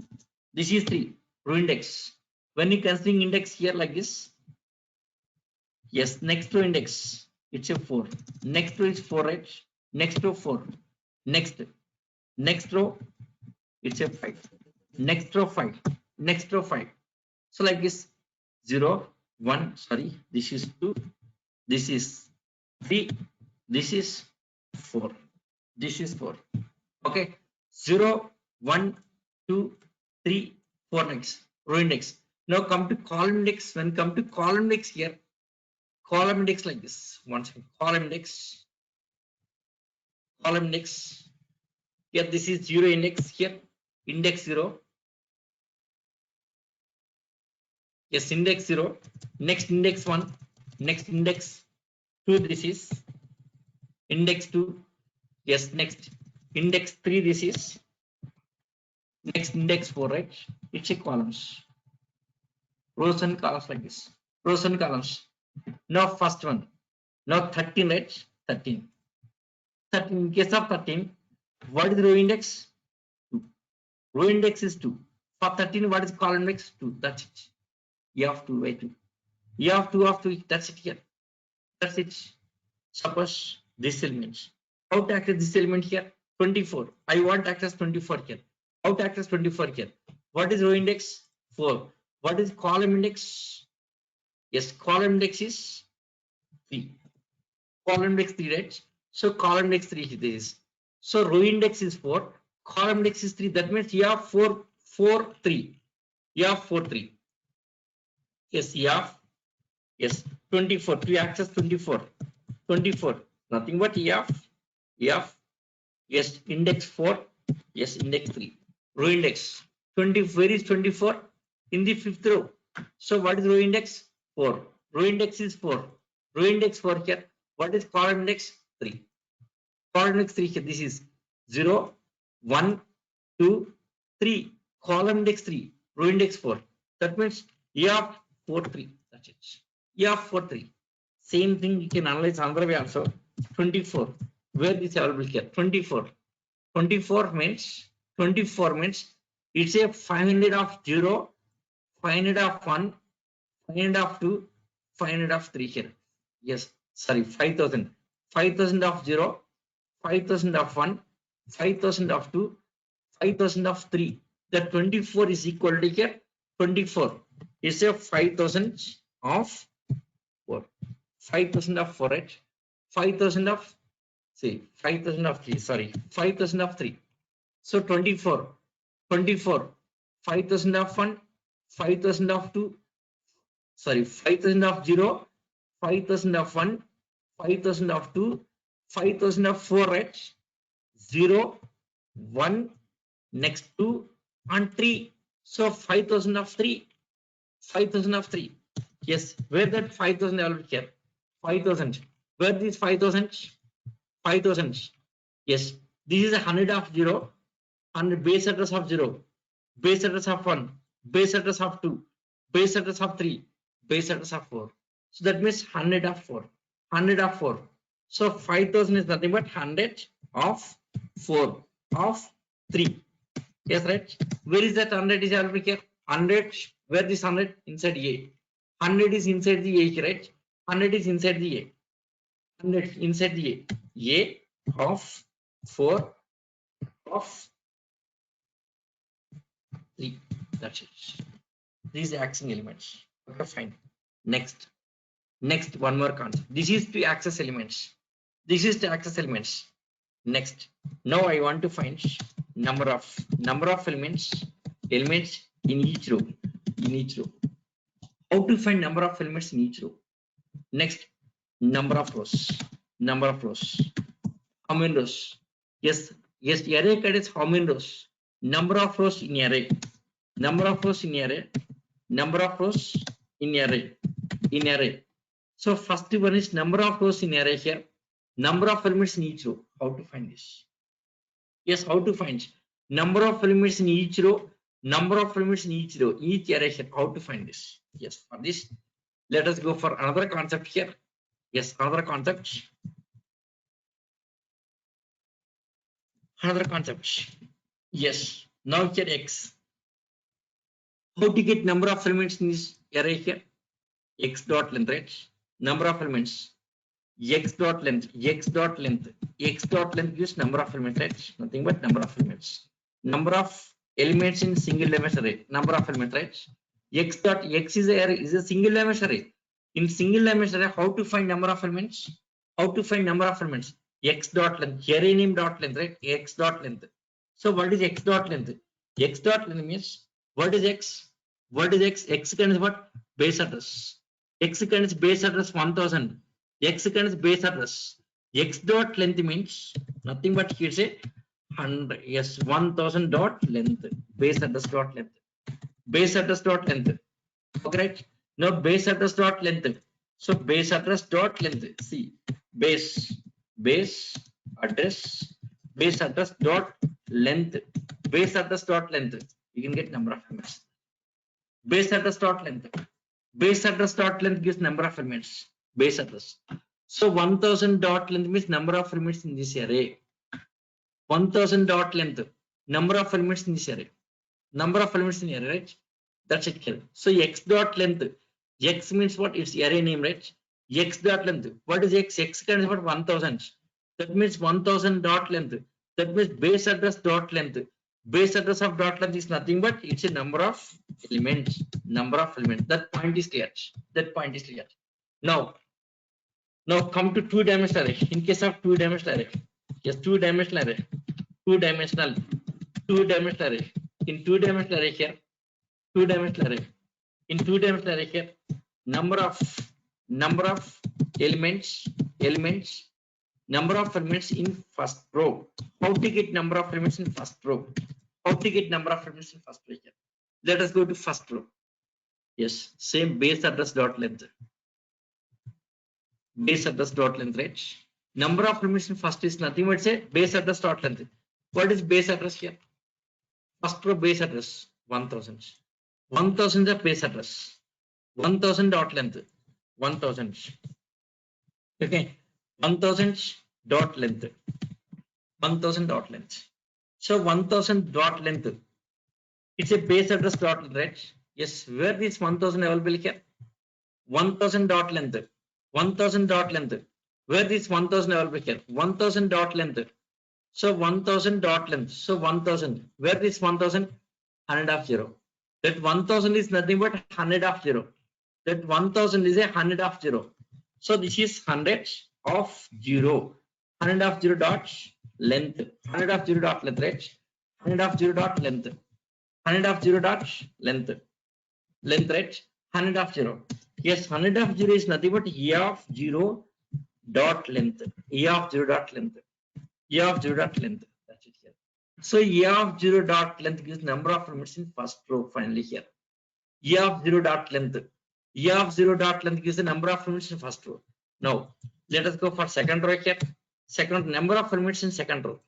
This is 3. Row index. When you considering index here like this. Yes, next row index. It's a 4. Next row is 4, right? Next row 4. Next row it's a 5. Next row 5. Next row 5. So like this 0, 1, sorry, this is 2, this is 3, this is 4, this is 4. Okay, 0, 1, 2, 3, 4 next row index. Now come to column index. When come to column index here, column index like this. One second, column index. Here this is 0 index here, index 0. Yes, index 0. Next index 1. Next index 2. This is index 2. Yes, next index 3. This is next index 4, right? It's a columns. Rows and columns like this. Rows and columns. Now first one. Now 13, right? 13. 13. In case of 13, what is row index? 2. Row index is 2. For 13, what is column index? 2. That's it. You have 2 by 2. You have 2 of 2. That's it here. That's it. Suppose this element. How to access this element here? 24. I want to access 24 here. How to access 24 here? What is row index? 4. What is column index? Yes, column index is 3. Column index 3, right? So column index 3 is this. So row index is 4. Column index is 3. That means you have 4, 4, 3. You have 4, 3. Yes, you have. Yes, 24. To access 24. 24. Nothing but EF. Yes, index 4. Yes, index 3. Row index. 20. Where is 24? In the 5th row. So what is row index? 4. Row index is 4. Row index 4 here. What is column index? 3. Column index 3 here. This is 0, 1, 2, 3. Column index 3. Row index 4. That means EF 4, 3. That's it. EF 4, 3. Same thing you can analyze another way also. 24. Where is available here? 24. 24 means it's a 500 of 0, 500 of 1, 500 of 2, 500 of 3 here. Yes, sorry, 5000. 5000 of 0, 5000 of 1, 5000 of 2, 5000 of 3. The 24 is equal to here. 24 is a 5000 of 4. 5000 of 4, right? 5000 of 5000 of 3, sorry, 5000 of 3. So 24, 5000 of 1, 5000 of 2, sorry, 5000 of 0, 5000 of 1, 5000 of 2, 5000 of 4, right? 0, 1, next 2 and 3. So 5000 of 3, 5000 of 3. Yes, where that 5000 available here? 5000. Where this 5000? 5000. Yes, this is 100 of 0, 100 base address of 0, base address of 1, base address of 2, base address of 3, base address of 4. So that means 100 of 4, 100 of 4. So 5000 is nothing but 100 of 4 of 3. Yes, right? Where is that 100 is available here? 100. Where this 100? Inside A. 100 is inside the A, right? 100 is inside the A. 100 inside the A. A of 4 of 3. That's it. These are accessing elements. Okay, fine. Next, one more concept. This is to access elements. This is to access elements. Next, now I want to find number of elements in each row. How to find number of elements in each row? Next, number of rows. How many rows? Yes, array contains how many rows? Number of rows in array. Number of rows in array. So first one is number of rows in array here. Number of elements in each row. How to find this? Yes, how to find number of elements in each row? number of elements in each row, each array here. How to find this? Yes, for this, let us go for another concept here. Yes, another concept. Another concept. Yes, now here x. How to get number of elements in this array here? X dot length, right? Number of elements. X dot length, x dot length, x dot length gives number of elements, right? Nothing but number of elements. Number of elements in single dimension array, number of elements, right? X dot x is a single dimension array. In single dimension array, how to find number of elements? How to find number of elements? X dot length, array name dot length, right? X dot length. So what is x dot length? X dot length means what is x? What is x? X contains what? Base address. X contains base address 1000. X contains base address. X dot length means nothing but here say 100. Yes, 1000 dot length. Base address dot length. Base address dot length. Okay, right? Now base address dot length. So base address dot length. See, base address dot length. Base address dot length. You can get number of elements. Base address dot length. Base address dot length gives number of elements. Base address. So 1000 dot length means number of elements in this array. 1000 dot length, number of elements in this array. Number of elements in the array, right? That's it here. So x dot length. X means what? It's array name, right? X dot length. What is x? X contains what? 1000. That means 1000 dot length. That means base address dot length. Base address of dot length is nothing but it's a number of elements. Number of elements. That point is clear. That point is clear. Now come to two-dimensional array. In case of two-dimensional array, yes, two-dimensional array, two-dimensional array. In two-dimensional array here, two-dimensional array. In two-dimensional array here, number of elements, number of elements in first row. How to get number of elements in first row? How to get number of elements in first row here? Let us go to first row. Yes, same base address dot length. Base address dot length, right? Number of elements in first is nothing but say base address dot length. What is base address here? First row base address 1000. 1000 is the base address. 1000 dot length. 1000. Okay. 1000 dot length. 1000 dot length. So 1000 dot length. It's a base address dot length, right? Yes. Where is 1000 available here? 1000 dot length. 1000 dot length. Where is 1000 available here? 1000 dot length. So 1000 dot length. So 1000. Where is 1000? 100 of 0. That 1000 is nothing but 100 of 0. That 1000 is a 100 of 0. So this is 100 of 0. 100 of 0 dot length. 100 of 0 dot length, right? 100 of 0 dot length. 100 of 0 dot length. Length, right? 100 of 0. Yes, 100 of 0 is nothing but E of 0 dot length. E of 0 dot length. E of 0 dot length. That's it here. So E of 0 dot length gives number of elements in first row finally here. E of 0 dot length. E of 0 dot length gives the number of elements in first row. Now let us go for second row here. Second number of elements in second row.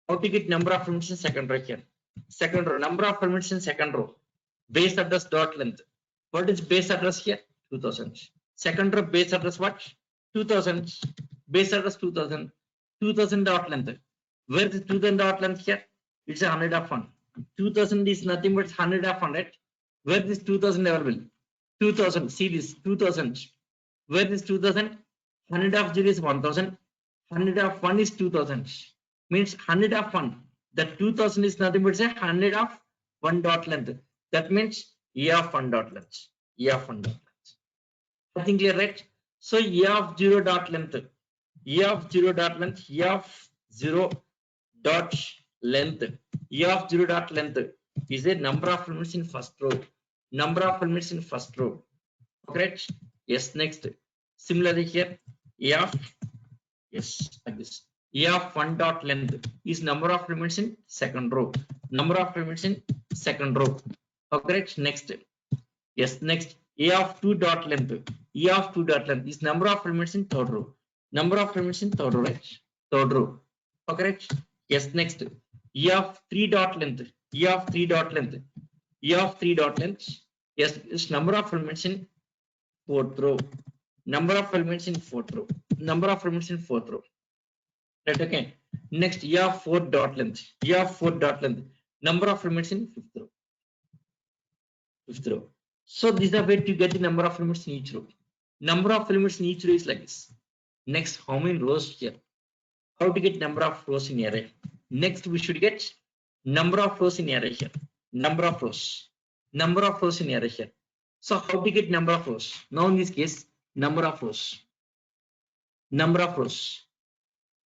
How to get number of elements in second row here? Second row, number of elements in second row. Base address dot length. What is base address here? 2000. Second row base address what? 2000. Base address 2000. 2000 dot length. Where is 2000 dot length here? It's a 100 of 1. 2000 is nothing but 100 of 100. Where is 2000 available? 2000. See this 2000. Where is 2000? 100 of 0 is 1000. 100 of 1 is 2000. Means 100 of 1. That 2000 is nothing but say 100 of 1 dot length. That means E of 1 dot length. E of 1 dot length. I think clear, right? So E of 0 dot length. E of 0 dot length. E of 0 dot length. E of 0 dot length is a number of elements in first row. Number of elements in first row. Correct? Yes. Next. Similarly here, E of like this. E of 1 dot length is number of elements in second row. Number of elements in second row. Correct? Next. Yes. Next. E of 2 dot length. E of 2 dot length is number of elements in third row. Number of elements in third row, right? Third row. Correct? Yes. Next. E of 3 dot length. E of 3 dot length E of 3 dot length. Yes, is number of elements in fourth row. Number of elements in fourth row. Number of elements in fourth row. Right, okay. Next, E of 4 dot length. E of 4 dot length. Number of elements in fifth row. Fifth row. So this is the way to get the number of elements in each row. Number of elements in each row is like this. Next, how many rows here? How to get number of rows in array? Next, we should get number of rows in array here. Number of rows. Number of rows in array here. So how to get number of rows? Now in this case, number of rows. Number of rows.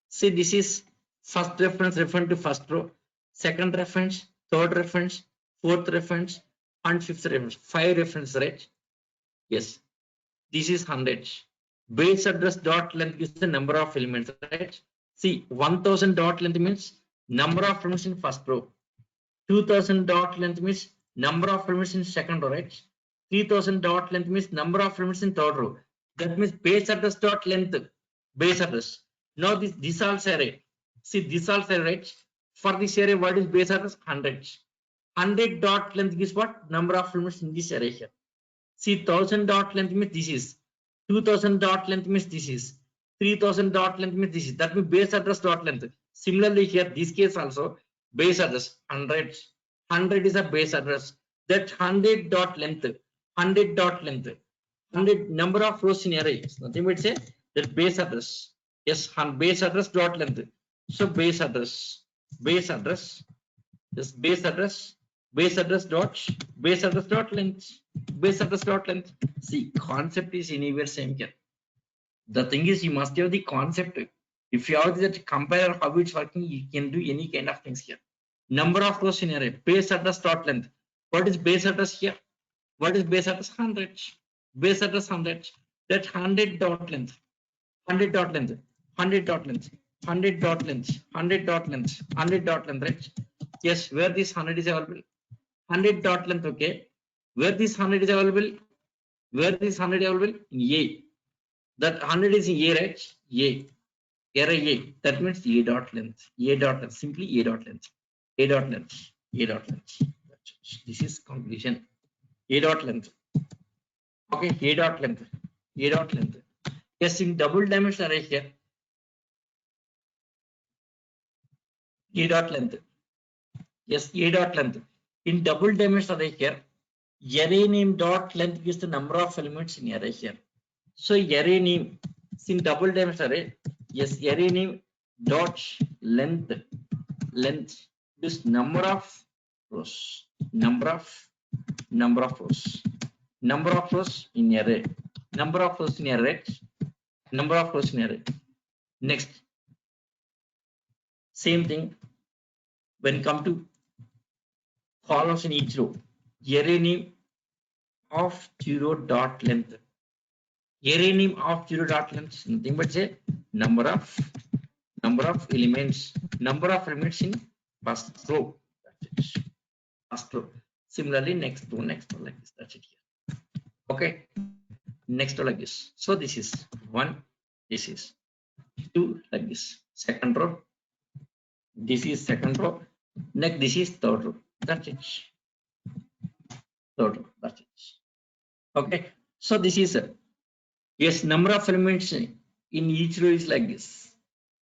See, this is first reference referring to first row, second reference, third reference, fourth reference, and fifth reference. 5 references, right? Yes. This is 100. Base address dot length is the number of elements, right? See, 1000 dot length means number of elements in first row. 2000 dot length means number of elements in second row, right? 3000 dot length means number of elements in third row. That means base address dot length, base address. Now this also array. See, this also array, right? For this array, what is base address? 100. 100 dot length is what? Number of elements in this array here. See, 1000 dot length means this is. 2000 dot length means this is. 3000 dot length means this is. That means base address dot length. Similarly here, this case also, base address 100. 100 is a base address. That 100 dot length. 100 dot length. 100 number of rows in array. Nothing but say that base address. Yes, base address dot length. So base address. Base address. Yes, base address. Base address dot length. Base address dot length. See, concept is anywhere same here. The thing is, you must have the concept. If you have that compare how it's working, you can do any kind of things here. Number of rows in array. Base address dot length. What is base address here? What is base address? 100. Base address 100. That 100 dot length. 100 dot length. 100 dot length. 100 dot length. 100 dot length. 100 dot length, right? Yes, where this 100 is available? 100 dot length, okay. Where this 100 is available? Where this 100 is available? In A. That 100 is in A, right? A. Array A. That means A dot length. A dot length. Simply A dot length. A dot length. A dot length. This is conclusion. A dot length. Okay. A dot length. A dot length. Yes, in double dimension array here. A dot length. Yes, A dot length. In double dimension array here, array name dot length is the number of elements in array here. So array name in double dimension array, yes, array name dot length is number of rows. Number of rows. Number of rows in array. Number of rows in array. Number of rows in array. Next, same thing when come to columns in each row. Array name of 0 dot length. Array name of 0 dot length. Nothing but say number of elements. Number of elements in first row. That's it. First row. Similarly, next row like this. That's it here. Okay. Next row like this. So this is 1. This is 2 like this. Second row. This is second row. Next, this is third row. That's it. Third row. That's it. Okay. So this is yes, number of elements in each row is like this.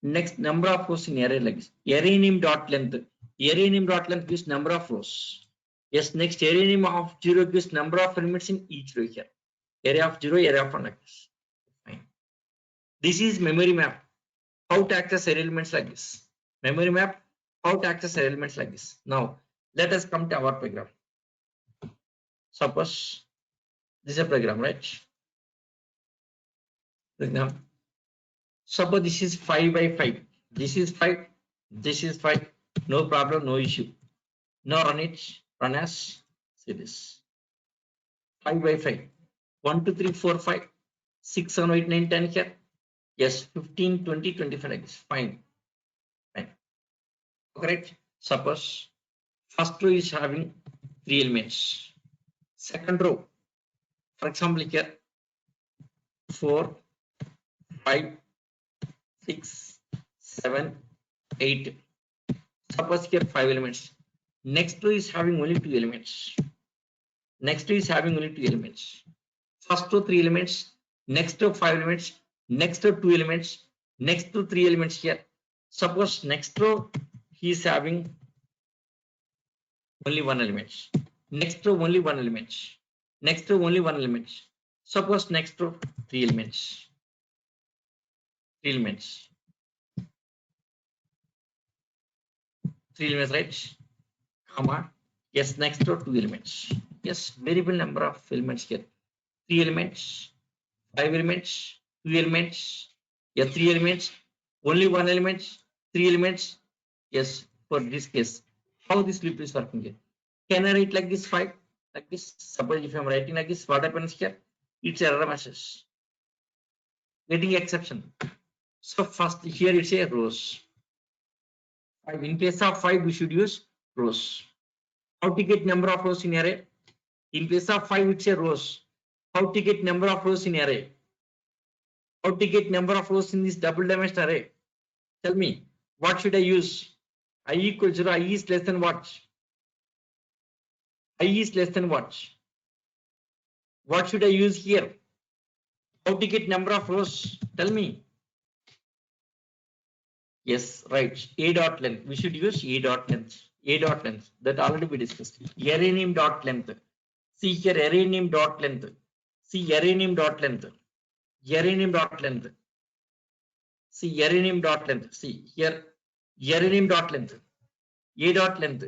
Next, number of rows in array like this. Array name dot length. Array name dot length gives number of rows. Yes, next array name of 0 gives number of elements in each row here. Array of 0, array of 1 like this. Fine. This is memory map. How to access array elements like this. Memory map. How to access array elements like this. Now, let us come to our program. Suppose this is a program, right? Program. Suppose this is 5 by 5. This is 5. This is 5. No problem, no issue. Now run it. Run as see this. 5 by 5. 1, 2, 3, 4, 5. 6, 7, 8, 9, 10 here. Yes, 15, 20, 25 like this. Fine. Fine. Correct. Suppose first row is having 3 elements. Second row, for example, here 4, 5, 6, 7, 8. Suppose here 5 elements. Next row is having only 2 elements. Next row is having only 2 elements. First row 3 elements, next row 5 elements, next row 2 elements, next row 3 elements here. Suppose next row he is having only 1 element. Next row only 1 element. Next row only 1 element. Suppose next row 3 elements. 3 elements. 3 elements, right? Comma. Yes, next row 2 elements. Yes, variable number of elements here. 3 elements, 5 elements, 2 elements, yeah, 3 elements, only 1 element, 3 elements. Yes, for this case, how this loop is working here? Can I write like this 5? Like this? Suppose if I'm writing like this, what happens here? It's error message. Getting exception. So first here it's a rows. In place of 5, we should use rows. How to get number of rows in array? In place of 5, it's a rows. How to get number of rows in array? How to get number of rows in this double dimensional array? Tell me, what should I use? I equals 0, I is less than what? I is less than what? What should I use here? How to get number of rows? Tell me. Yes, right. A dot length. We should use A dot length. A dot length. That already we discussed. Array name dot length. See here, array name dot length. See array name dot length. Array name dot length. See array name dot length. See here, array name dot length. A dot length.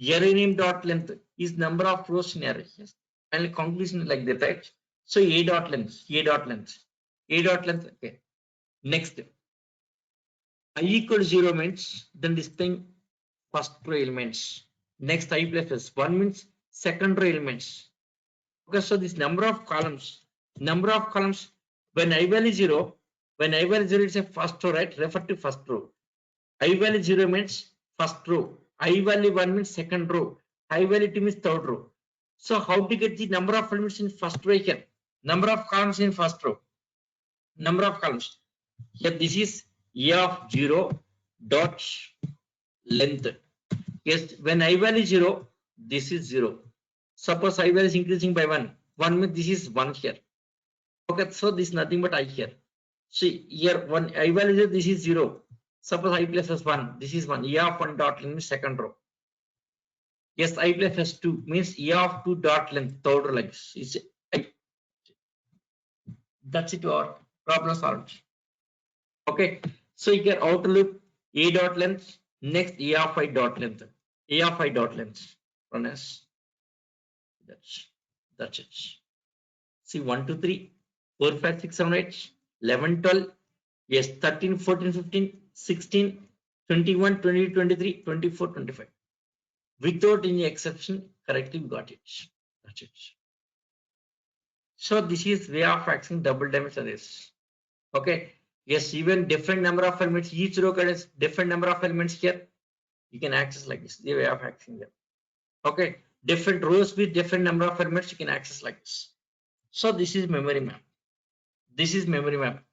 Array name dot length is number of rows in array. Yes. And conclusion like that, right? So A dot length. A dot length. A dot length. Okay. Next. I equals 0 means then displaying first row elements. Next I plus 1 means second row elements. Okay, so this number of columns when I value 0, it's a first row, right? Refer to first row. I value 0 means first row. I value 1 means second row. I value 2 means third row. So how to get the number of elements in first row here? Number of columns in first row. Number of columns. Here this is A of 0 dot length. Yes, when I value 0, this is 0. Suppose I value is increasing by 1. 1 means this is 1 here. Okay, so this is nothing but I here. See here, when I value 0, this is 0. Suppose I plus 1, this is 1. A of 1 dot length means second row. Yes, I plus 2 means A of 2 dot length, third row like this. That's it, our problem solved. Okay, so here outer loop A dot length, next A of I dot length. A of I dot length. Run as that's it. See 1, 2, 3, 4, 5, 6, 7, 8, 11, 12, yes, 13, 14, 15, 16, 21, 22, 23, 24, 25. Without any exception, correctly we got it. That's it. So this is way of accessing double dimensional arrays. Okay. Yes, even different number of elements, each row contains different number of elements here. You can access like this, the way of accessing them. Okay. Different rows with different number of elements you can access like this. So this is memory map. This is memory map.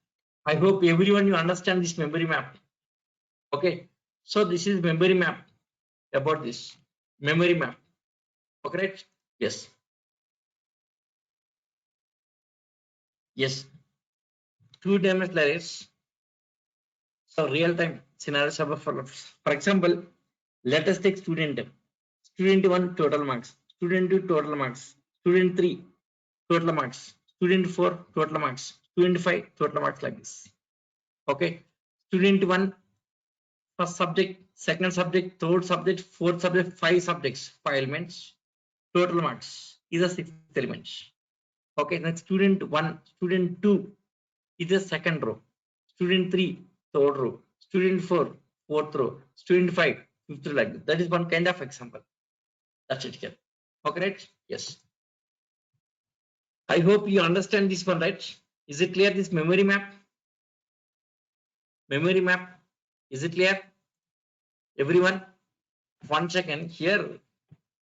I hope everyone you understand this memory map. Okay. So this is memory map about this memory map. Okay, right? Yes. Yes. Two-dimensional arrays. So real-time scenarios for example, let us take student 1 total marks, student 2 total marks, student 3 total marks, student 4 total marks, student 5 total marks like this. Okay, student 1 first subject, second subject, third subject, fourth subject, 5 subjects, 5 elements, total marks is a 6th element. Okay, next student 1, student 2 is the second row, student 3 third row, student 4 fourth row, student 5 fifth row, like that. That is one kind of example. That's it here. Okay, right? Yes. I hope you understand this one, right? Is it clear, this memory map? Memory map, is it clear? Everyone, 1 second here.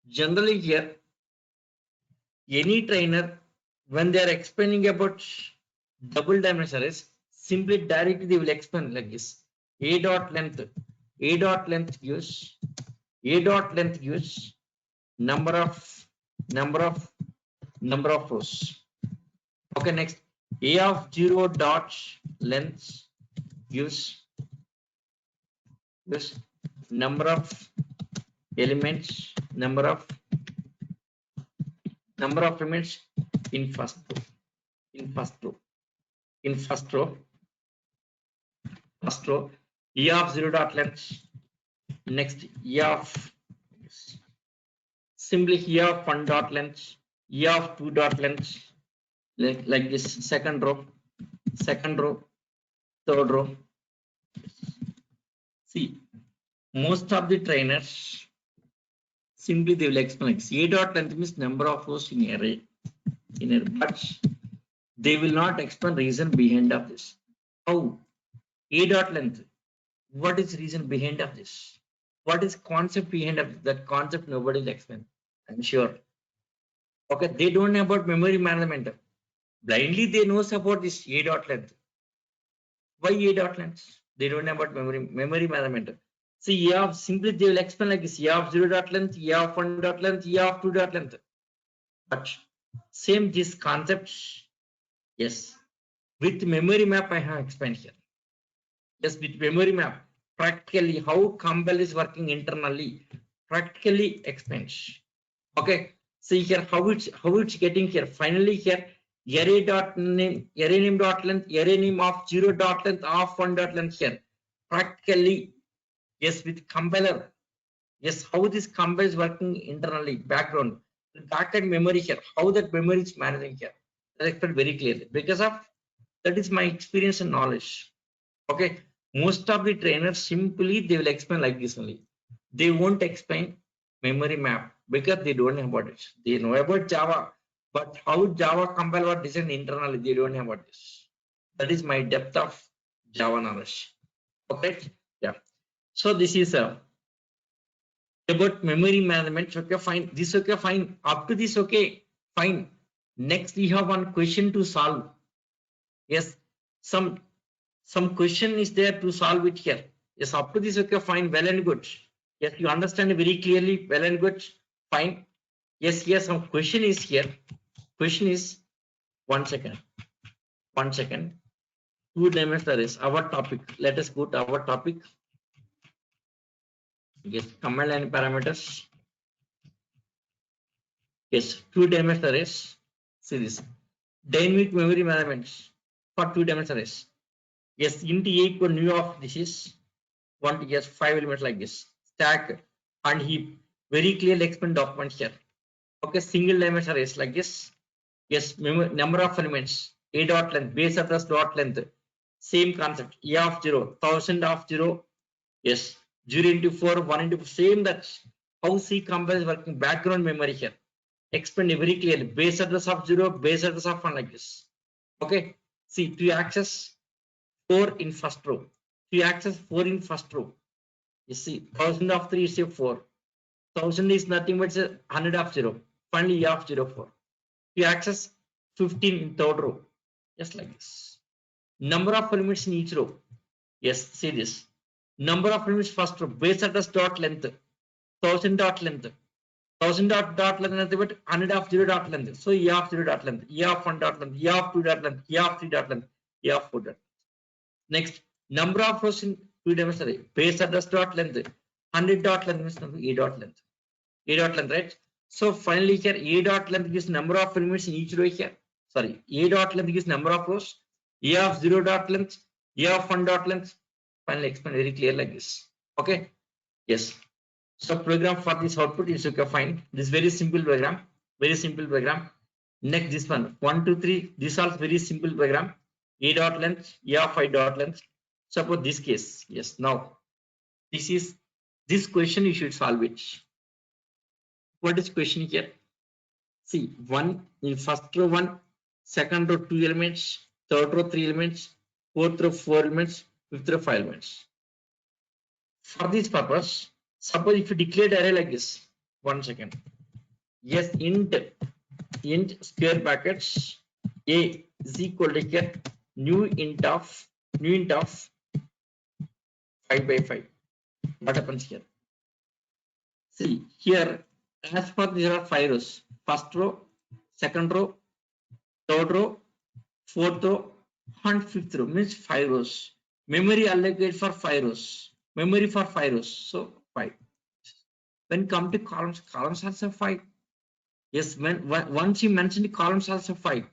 Generally here, any trainer, when they are explaining about double dimensional arrays, simply directly they will explain like this. A dot length gives number of number of rows. Okay, next a of 0 dot length gives number of elements, number of elements in first row, in first row, in first row, first row. E of 0 dot length. Next E of simply E of 1 dot length, E of 2 dot length, like this. Second row, third row. See, most of the trainers simply they will explain like A dot length means number of rows in array, but they will not explain reason behind of this. How A dot length? What is reason behind of this? What is concept behind of that concept? Nobody will explain. I'm sure. Okay, they don't know about memory management. Blindly they knows about this A dot length. Why A dot length? They don't know about memory management. See, A of simply they will explain like this: A of 0 dot length, A of 1 dot length, A of 2 dot length. But same this concepts, yes, with memory map I have explained here. Yes, with memory map, practically how compile is working internally, practically explains. Okay, see here how it's getting here. Finally here array name dot length, array name of 0 dot length, of 1 dot length here. Practically, yes, with compiler. Yes, how this compile is working internally, background, the backend memory here, how that memory is managing here. I explained very clearly because of that is my experience and knowledge. Okay, most of the trainers simply they will explain like this only. They won't explain memory map because they don't know about it. They know about Java, but how Java compile was designed internally, they don't know about this. That is my depth of Java knowledge. Okay, yeah. So this is about memory management. Okay, fine. This okay, fine. Up to this, okay, fine. Next, we have one question to solve. Yes, some question is there to solve it here. Yes, up to this, okay, fine, well and good. Yes, you understand very clearly, well and good, fine. Yes, yes, some question is here. Question is, one second. 2-dimensional is our topic. Let us go to our topic. Yes, command line parameters. Yes, 2-dimensional arrays. See this. Dynamic memory management for 2-dimensional arrays. Yes, int a equal new of this is 1 to yes 5 elements like this. Stack and heap. Very clearly explain document here. Okay, single dimensional arrays like this. Yes, number of elements. A dot length, base address dot length. Same concept. A of 0, 1000 of 0. Yes, 0 into 4, 1 into 4. Same that how C compile is working. Background memory here. Explain very clearly. Base address of 0, base address of 1 like this. Okay. See, to access 4 in first row. To access 4 in first row. You see, 1000 of 3 is a 4. 1000 is nothing but 100 of 0. Finally, of 0, 4. To access 15 in third row. Just like this. Number of elements in each row. Yes, see this. Number of elements first row. Base address dot length. 1000 dot length. 1000 dot length nothing but 100 of 0 dot length. So E of 0 dot length. E of 1 dot length. E of 2 dot length. E of 3 dot length. E of 4 dot length. Next, number of rows in 2-dimensional array. Base address dot length. 100 dot length means A dot length. A dot length, right? So finally here A dot length gives number of elements in each row here. Sorry, A dot length gives number of rows. A of 0 dot length. A of 1 dot length. Finally explain very clear like this. Okay. Yes. So program for this output is okay, fine. This very simple program. Very simple program. Next this one. 1, 2, 3. This also very simple program. A dot length. A of 5 dot length. Suppose this case. Yes. Now this question you should solve it. What is question here? See, 1 in first row 1, second row 2 elements, third row 3 elements, fourth row 4 elements, fifth row 5 elements. For this purpose, suppose if you declared array like this, 1 second. Yes, int square brackets a is equal to here new int of 5 by 5. What happens here? See here, as per there are 5 rows. First row, second row, third row, fourth row, and fifth row means 5 rows. Memory allocate for 5 rows. Memory for 5 rows. So 5. When come to columns, columns also 5. Yes, once you mention the columns also 5.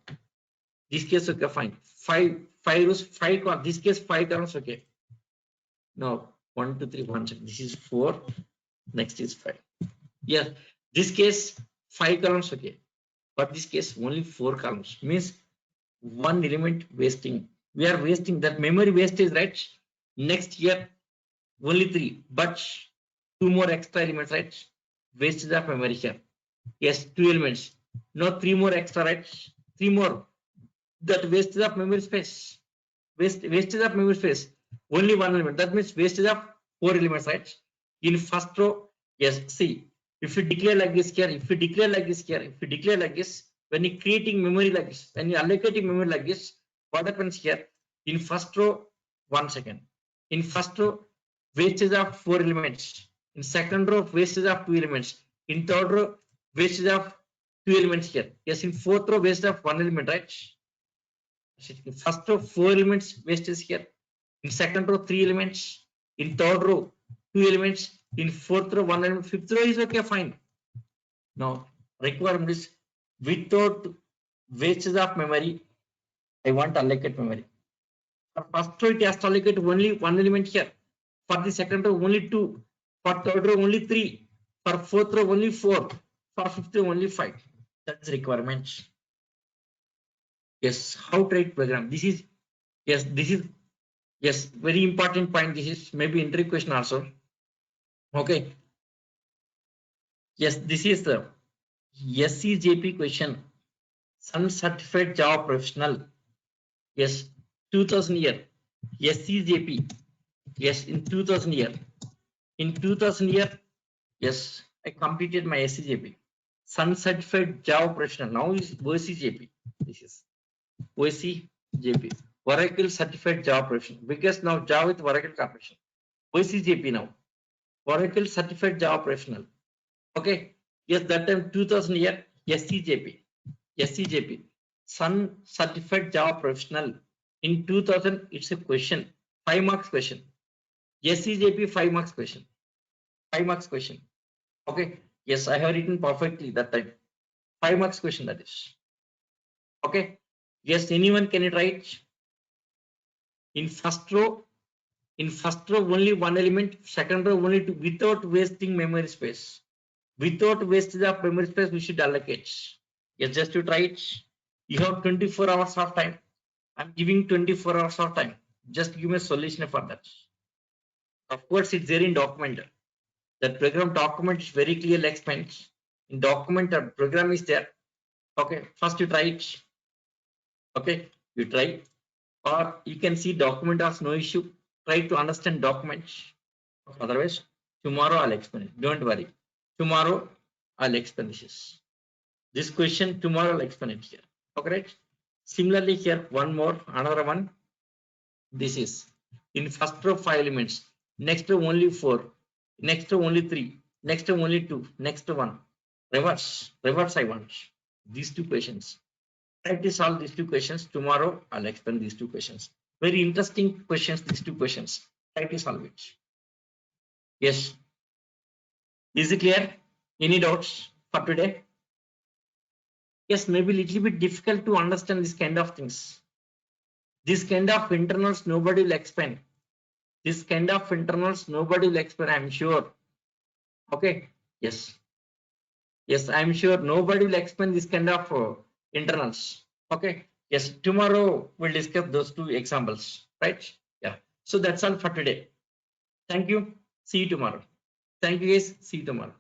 This case okay, fine. 5 rows, 5 columns. This case 5 columns okay. Now 1, 2, 3, 1 second. This is 4. Next is 5. Yes, this case 5 columns okay. But this case only 4 columns means one element wasting. We are wasting that memory wastage, right? Next year only 3, but 2 more extra elements, right? Wastage of memory here. Yes, 2 elements. Now 3 more extra, right? 3 more. That wastage of memory space. Wastage of memory space. Only 1 element. That means wastage of 4 elements, right? In first row, yes. See, if you declare like this here, if you declare like this here, if you declare like this, when you're creating memory like this, when you're allocating memory like this, what happens here? In first row, 1 second. In first row, wastage of 4 elements. In second row, wastage of 2 elements. In third row, wastage of 2 elements here. Yes, in fourth row, wastage of 1 element, right? In first row, 4 elements wastage here. In second row, 3 elements. In third row, 2 elements. In fourth row, 1 element. Fifth row is okay, fine. Now, requirement is without wastage of memory, I want allocate memory. For first row, it has to allocate only 1 element here. For the second row, only 2. For third row, only 3. For fourth row, only 4. For fifth row, only 5. That's requirement. Yes, how to write program. This is yes, very important point. This is maybe interview question also. Okay. Yes, this is the SCJP question. Sun Certified Java Professional. Yes, 2000 year. SCJP. Yes, in 2000 year. In 2000 year, yes, I completed my SCJP. Sun Certified Java Professional. Now is OCJP. This is OCJP. Oracle Certified Java Professional. Because now Java with Oracle Corporation. OCJP now. Oracle Certified Java Professional. Okay. Yes, that time 2000 year SCJP. SCJP. Sun Certified Java Professional. In 2000, it's a question. 5 marks question. SCJP 5 marks question. 5 marks question. Okay. Yes, I have written perfectly that time. 5 marks question that is. Okay. Yes, anyone can write. In first row only 1 element, second row only 2, without wasting memory space. Without wastage of memory space, we should allocate. Yes, just to try it. You have 24 hours of time. I'm giving 24 hours of time. Just give me a solution for that. Of course, it's there in document. That program document is very clearly explained. In document, a program is there. Okay, first you try it. Okay, you try. Or you can see document has no issue. Try to understand documents. Otherwise, tomorrow I'll explain it. Don't worry. Tomorrow I'll explain this question. Tomorrow I'll explain it here. Okay, right? Similarly, here one more, another one. This is in first row 5 elements. Next row only 4. Next row only 3. Next row only 2. Next row 1. Reverse I want. These 2 questions. Try to solve these 2 questions. Tomorrow I'll explain these 2 questions. Very interesting questions, these 2 questions. Try to solve it. Yes. Is it clear? Any doubts for today? Yes, maybe a little bit difficult to understand this kind of things. This kind of internals nobody will explain. This kind of internals nobody will explain, I'm sure. Okay. Yes. Yes, I'm sure nobody will explain this kind of internals. Okay. Yes, tomorrow we'll discuss those 2 examples, right? Yeah. So that's all for today. Thank you. See you tomorrow. Thank you guys. See you tomorrow.